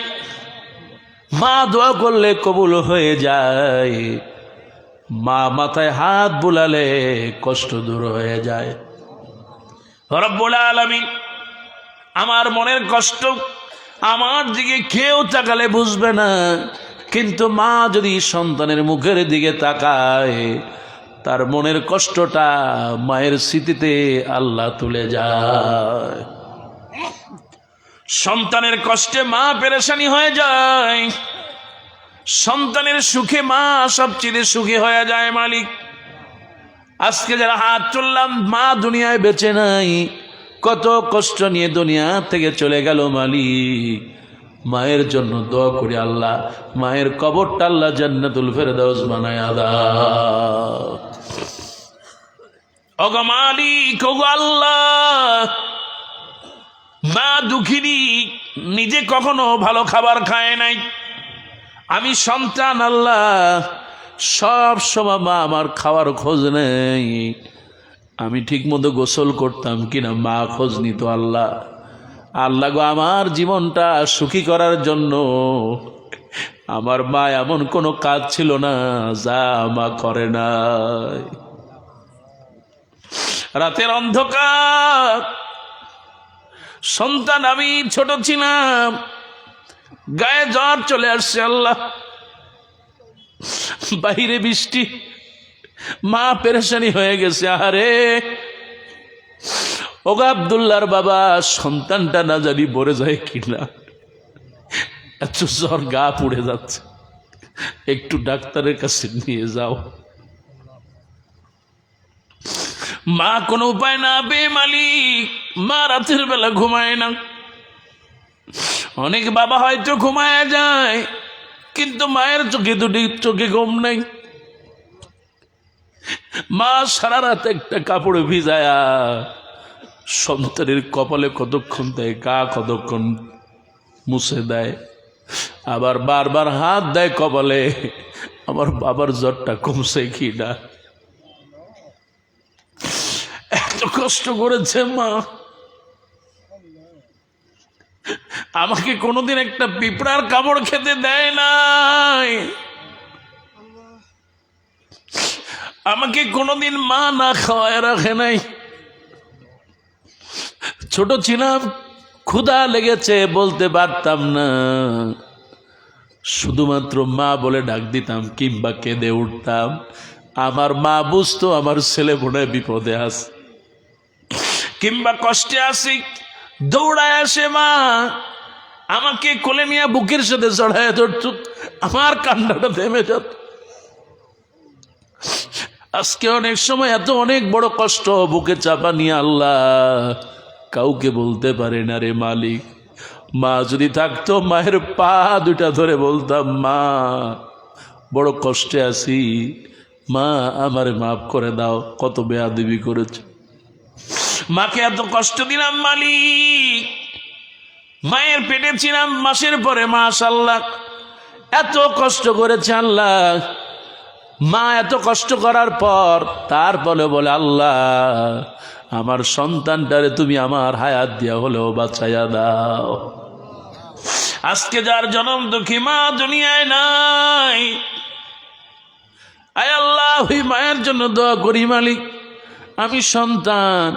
মা দোয়া করলে কবুল হয়ে যায়, মা মাথায় হাত বুলালে কষ্ট দূর হয়ে যায় রব্বুল আলামিন। আমার মনের কষ্ট আমার দিকে কেউ তাকালে বুঝবে না, কিন্তু মা যদি সন্তানের মুখের দিকে তাকায়, তার মনের কষ্টটা মায়ের স্মৃতিতে আল্লাহ তুলে যায়। সন্তানের কষ্টে মা পেরেশানি হয়ে যায়, সন্তানের সুখে মা সবচেয়ে সুখী হয়ে যায় মালিক। আজকে যারা হাত তুললাম, মা দুনিয়ায় বেঁচে নাই, কত কষ্ট নিয়ে দুনিয়া থেকে চলে গেল মালিক। মায়ের জন্য দোয়া করি আল্লাহ, মায়ের কবরটা আল্লাহ জান্নাতুল ফেরদাউস বানায়া দাও ওগো মালিক, ওগো আল্লাহ। মা দুঃখিনী, নিজে কখনো ভালো খাবার খায় নাই। আমি সন্তান, আল্লাহ সব সময় মা আমার খাওয়ার খোঁজ নেই। আমি ঠিক মতো গোসল করতাম কিনা মা খোঁজ নিত। আল্লাহ আল্লাহ গো, আমার জীবনটা সুখী করার জন্য আমার মা এমন কোনো কাজ ছিল না যা মা করে নাই। রাতের অন্ধকার, সন্তান আমি ছোট ছিলাম, গায়ে জ্বর চলে আসছে। আল্লাহ বাইরে বৃষ্টি, মা পেরেশানি হয়ে গেছে। আরে ওগো আব্দুল্লাহর বাবা, সন্তানটা না জানি মরে যায় কিনা, এত জ্বর, গা পুড়ে যাচ্ছে, একটু ডাক্তারের কাছে নিয়ে যাও। মা কোনো উপায় না পেয়ে মালিক, মা রাতের বেলা ঘুমায় না। অনেক বাবা হয়তো ঘুমায় যায়, কিন্তু মায়ের চোখে ঘুম নাই। মা সারা রাত একটা কাপড়ে ভিজায়া সন্তানের কপালে কতক্ষণ দেয়, গা কতক্ষণ মুছে দেয়, আবার বারবার হাত দেয় কপালে, আমার বাবার জ্বরটা কমছে কিনা। এত কষ্ট করেছে মা, আমাকে কোনোদিন একটা পিঁপড়ার কামড় খেতে দেয় নাই, আমাকে কোনোদিন মা না খাওয়ায় রাখে নাই। ছোট ছিলাম, ক্ষুধা লেগেছে বলতে পারতাম না, শুধুমাত্র মা বলে ডাক দিতাম কিংবা কেঁদে উঠতাম। আমার মা বুঝতো আমার ছেলে বোনে বিপদে আছে কিংবা কষ্টে আছি, দৌড়ায় আসে মা, আমাকে কোলে নিয়ে বুকের সাথে চড়ায় ধরত, আমার কান্নাটা থেমে যেত। আজকে অনেক সময় এত অনেক বড় কষ্ট বুকে চাপা নিয়ে আল্লাহ কাউকে বলতে পারে না রে মালিক। মা যদি থাকতো, মায়ের পা দুটা ধরে বলতাম, মা বড় কষ্টে আছি, মা আমারে মাফ করে দাও, কত বেয়াদবি করেছে, মাকে এত কষ্ট দিলাম মালিক। মায়ের পেটে ছিলাম মাসের পরে মাস, আল্লাহ এত কষ্ট করেছে আল্লাহ। মা এত কষ্ট করার পর তারপরে বলে, আল্লাহ আমার সন্তানটারে তুমি আমার হায়াত দিয়া হলেও বাঁচাইয়া দাও। আজকে যার জনম দুঃখী মা দুনিয়ায় নাই, আয় আল্লাহ ওই মায়ের জন্য দোয়া করি মালিক। আমি সন্তান,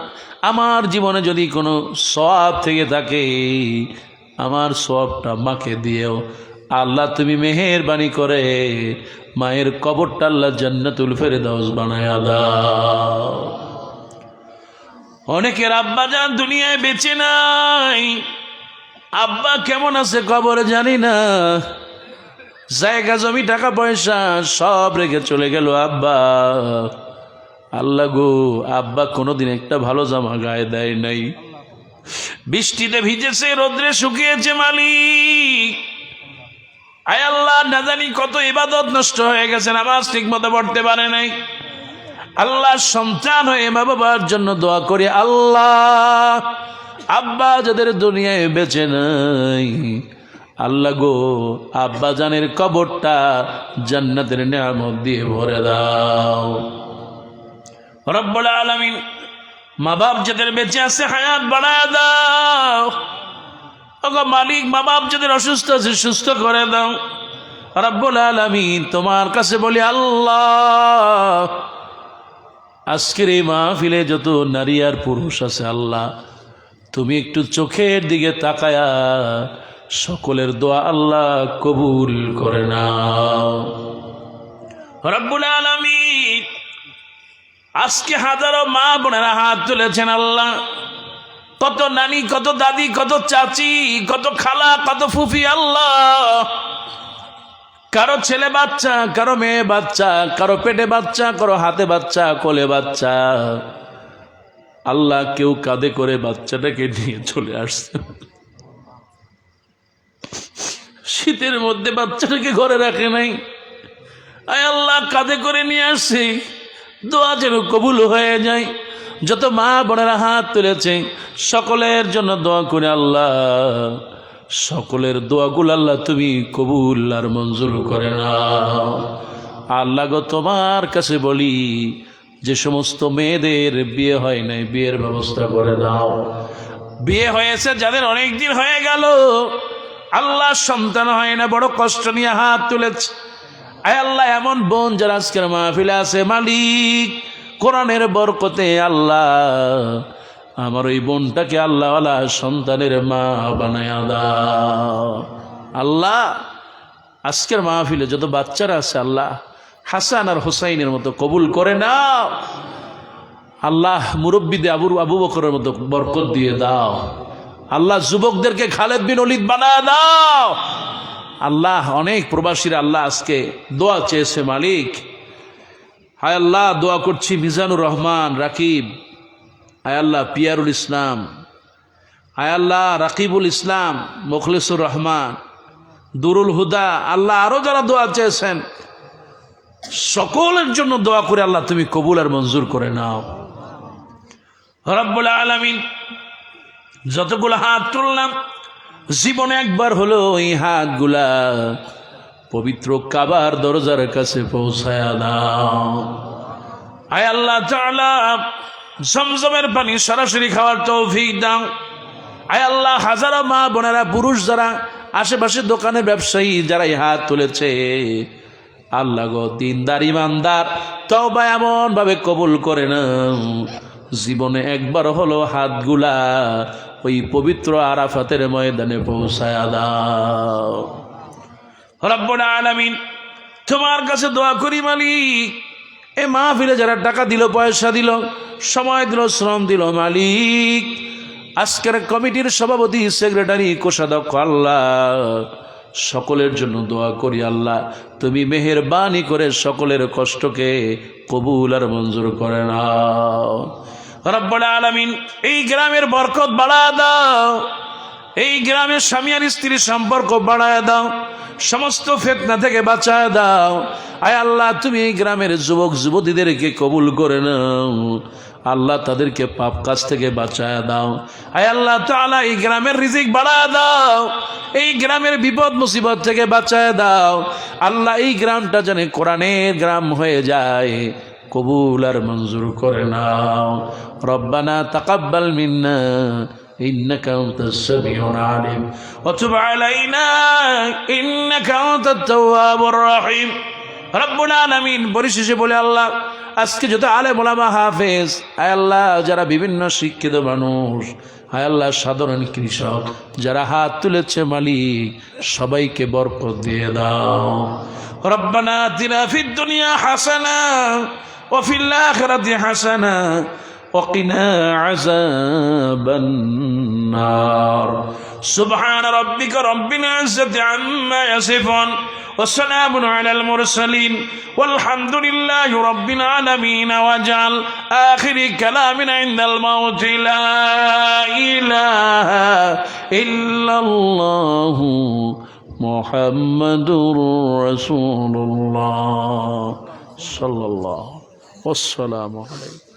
আমার জীবনে যদি কোনো সওয়াব থেকে থাকে, আমার সওয়াবটা মাকে দিও আল্লাহ। তুমি মেহেরবানি করে মায়ের কবরটা আল্লাহ জান্নাতুল ফেরদাউস বানায়া দাও। অনেকের আব্বা যান দুনিয়ায় বেঁচে নাই, আব্বা কেমন আছে কবরে জানি না, জায়গা জমি টাকা পয়সা সব রেখে চলে গেল আব্বা। আল্লাহ গো, আব্বা কোনোদিন একটা ভালো জামা গায়ে দেয় নাই, বৃষ্টিতে ভিজেছে, রোদ্রে শুকিয়েছে মালিক। আয় আল্লাহ, না জানি কত ইবাদত নষ্ট হয়ে গেছে, নামাজ ঠিক মতো পড়তে পারে নাই। আল্লাহ সন্তান হয়ে মা বাবার জন্য দোয়া করি, আল্লাহ আব্বা যাদের দুনিয়ায় বেঁচে নাই, আল্লাহ গো আব্বা জানের কবরটা জান্নাতের নিয়ামত দিয়ে ভরে দাও রব্বুল আলামিন। মা বাপ যাদের বেঁচে আছে হায়াত বাড়ায় দাও। ওগো মালিক, মা বাপ যাদের অসুস্থ আছে সুস্থ করে দাও রব্বুল আলামিন। তোমার কাছে বলি, আল্লাহ আজকের এই মাহফিলে যত নারী আর পুরুষ আছে, আল্লাহ তুমি একটু চোখের দিকে তাকায়া সকলের দোয়া আল্লাহ কবুল করে নাও রব্বুল আলামিন। আজকে হাজারো মা বোনেরা হাত তুলেছেন আল্লাহ, কত নানি, কত দাদি, কত চাচি, কত খালা, কত ফুফি, আল্লাহ কারো ছেলে বাচ্চা, কারো মেয়ে বাচ্চা, কারো পেটে বাচ্চা, কারো হাতে বাচ্চা, কোলে বাচ্চা, আল্লাহ কেউ কাঁধে করে বাচ্চাটাকে নিয়ে চলে আসছে, শীতের মধ্যে বাচ্চাটাকে ঘরে রাখে নাই, আয় আল্লাহ কাঁধে করে নিয়ে আসছে, দোয়া যেন কবুল হয়ে যায়। যত মা বোনেরা হাত তুলেছে সকলের জন্য দোয়া করে আল্লাহ, সকলের দোয়াগুলো আল্লাহ তুমি কবুল আর মঞ্জুর করে নাও। আল্লাহ গো তোমার কাছে বলি, যে সমস্ত মেয়েদের বিয়ে হয় নাই বিয়ের ব্যবস্থা করে দাও। বিয়ে হয়েছে যাদের অনেক দিন হয়ে গেল, আল্লাহ সন্তান হয় না, বড় কষ্ট নিয়ে হাত তুলেছে। আয় আল্লাহ, এমন বোন যারা আজকের মাহফিলে আছে, মালিক কোরআনের বরকতে আল্লাহ আমার ওই বোনটাকে আল্লাহওয়ালা সন্তানের মা বানায়া দাও। আল্লাহ আজকের মাহফিলে যত বাচ্চারা আছে আল্লাহ হাসান আর হোসাইনের মতো কবুল করে নাও। আল্লাহ মুরব্বীদের আবু বকরের মতো বরকত দিয়ে দাও। আল্লাহ যুবকদেরকে খালেদ বিন ওলীদ বানায়া দাও। আল্লাহ অনেক প্রবাসীরা আল্লাহ আজকে দোয়া চেয়েছে মালিক। হায় আল্লাহ, দোয়া করছি মিজানুর রহমান রাকিব, হায় আল্লাহ পিয়ারুল ইসলাম, হায় আল্লাহ রাকিবুল ইসলাম, মুখলিসুর রহমান, দুরুল হুদা, আল্লাহ আরো যারা দোয়া চেয়েছেন সকলের জন্য দোয়া করে আল্লাহ তুমি কবুল আর মঞ্জুর করে নাও। রব্বুল আলামিন, যতগুলো হাত তুললাম জীবনে একবার হলো এই হাতগুলা পবিত্র কাবার দরজার কাছে পৌঁছায়া দাও। আয় আল্লাহ তাআলা, জমজমের পানি সরাসরি খাওয়ার তৌফিক দাও। আয় আল্লাহ, হাজারো মা বোনেরা, পুরুষ যারা আশেপাশে দোকানে ব্যবসায়ী যারা এই হাত তুলেছে আল্লাহ গো, দিনদার ইমানদার তওবা এমন ভাবে কবুল করে নাও, জীবনে একবার হলো হাতগুলা ওই পবিত্র আরাফাতের ময়দানে পৌঁছায়া দাও। রব্বুল আলামিন, তোমার কাছে দোয়া করি মালিক, এ মাহফিলে যারা টাকা দিল, পয়সা দিল, সময় দিল, শ্রম দিল মালিক, আজকের কমিটির সভাপতি, সেক্রেটারি, কোষাধ্যক্ষ, আল্লাহ সকলের জন্য দোয়া করি আল্লাহ তুমি মেহেরবানি করে সকলের কষ্টকে কবুল আর মঞ্জুর করে নাও। রব্বুল আলামিন, এই গ্রামের বরকত বাড়ায় দাও, এই গ্রামের স্বামী আর স্ত্রীর সম্পর্ক বাড়ায় দাও, সমস্ত ফিতনা থেকে বাঁচায় দাও। আয় আল্লাহ, তুমি এই গ্রামের যুবক যুবতীদেরকে কবুল করে নাও আল্লাহ, তাদেরকে পাপ কাজ থেকে বাঁচায় দাও। আয় আল্লাহ তাআলা, এই গ্রামের রিজিক বাড়ায় দাও, এই গ্রামের বিপদ মুসিবত থেকে বাঁচায় দাও আল্লাহ। এই গ্রামটা যেন কোরআনের গ্রাম হয়ে যায়, কবুল আর মঞ্জুর করে নাও। রব্বানা তাকাব্বাল মিন্না إنك أنت السميع العليم وتب علينا إنك أنت التواب الرحيم রব্বুল আলামিন, পরিশেষে বলে আল্লাহ, আজকে যত আলেম ওলামা হাফেজ, আয় আল্লাহ যারা বিভিন্ন শিক্ষিত মানুষ, আয় আল্লাহ সাধারণ কৃষক যারা হাত তুলেছে মালিক, সবাইকে বরকত দিয়ে দাও। রব্বানা আতিনা ফিদ দুনিয়া হাসানা ওয়া ফিল আখিরাতি হাসানা وقنا عذاب النار سبحان ربك رب العزة عما يصفون وسلام على المرسلين والحمد لله رب العالمين واجعل آخر كلامنا عند الموت لا إله إلا الله محمد رسول الله صلى الله والسلام عليكم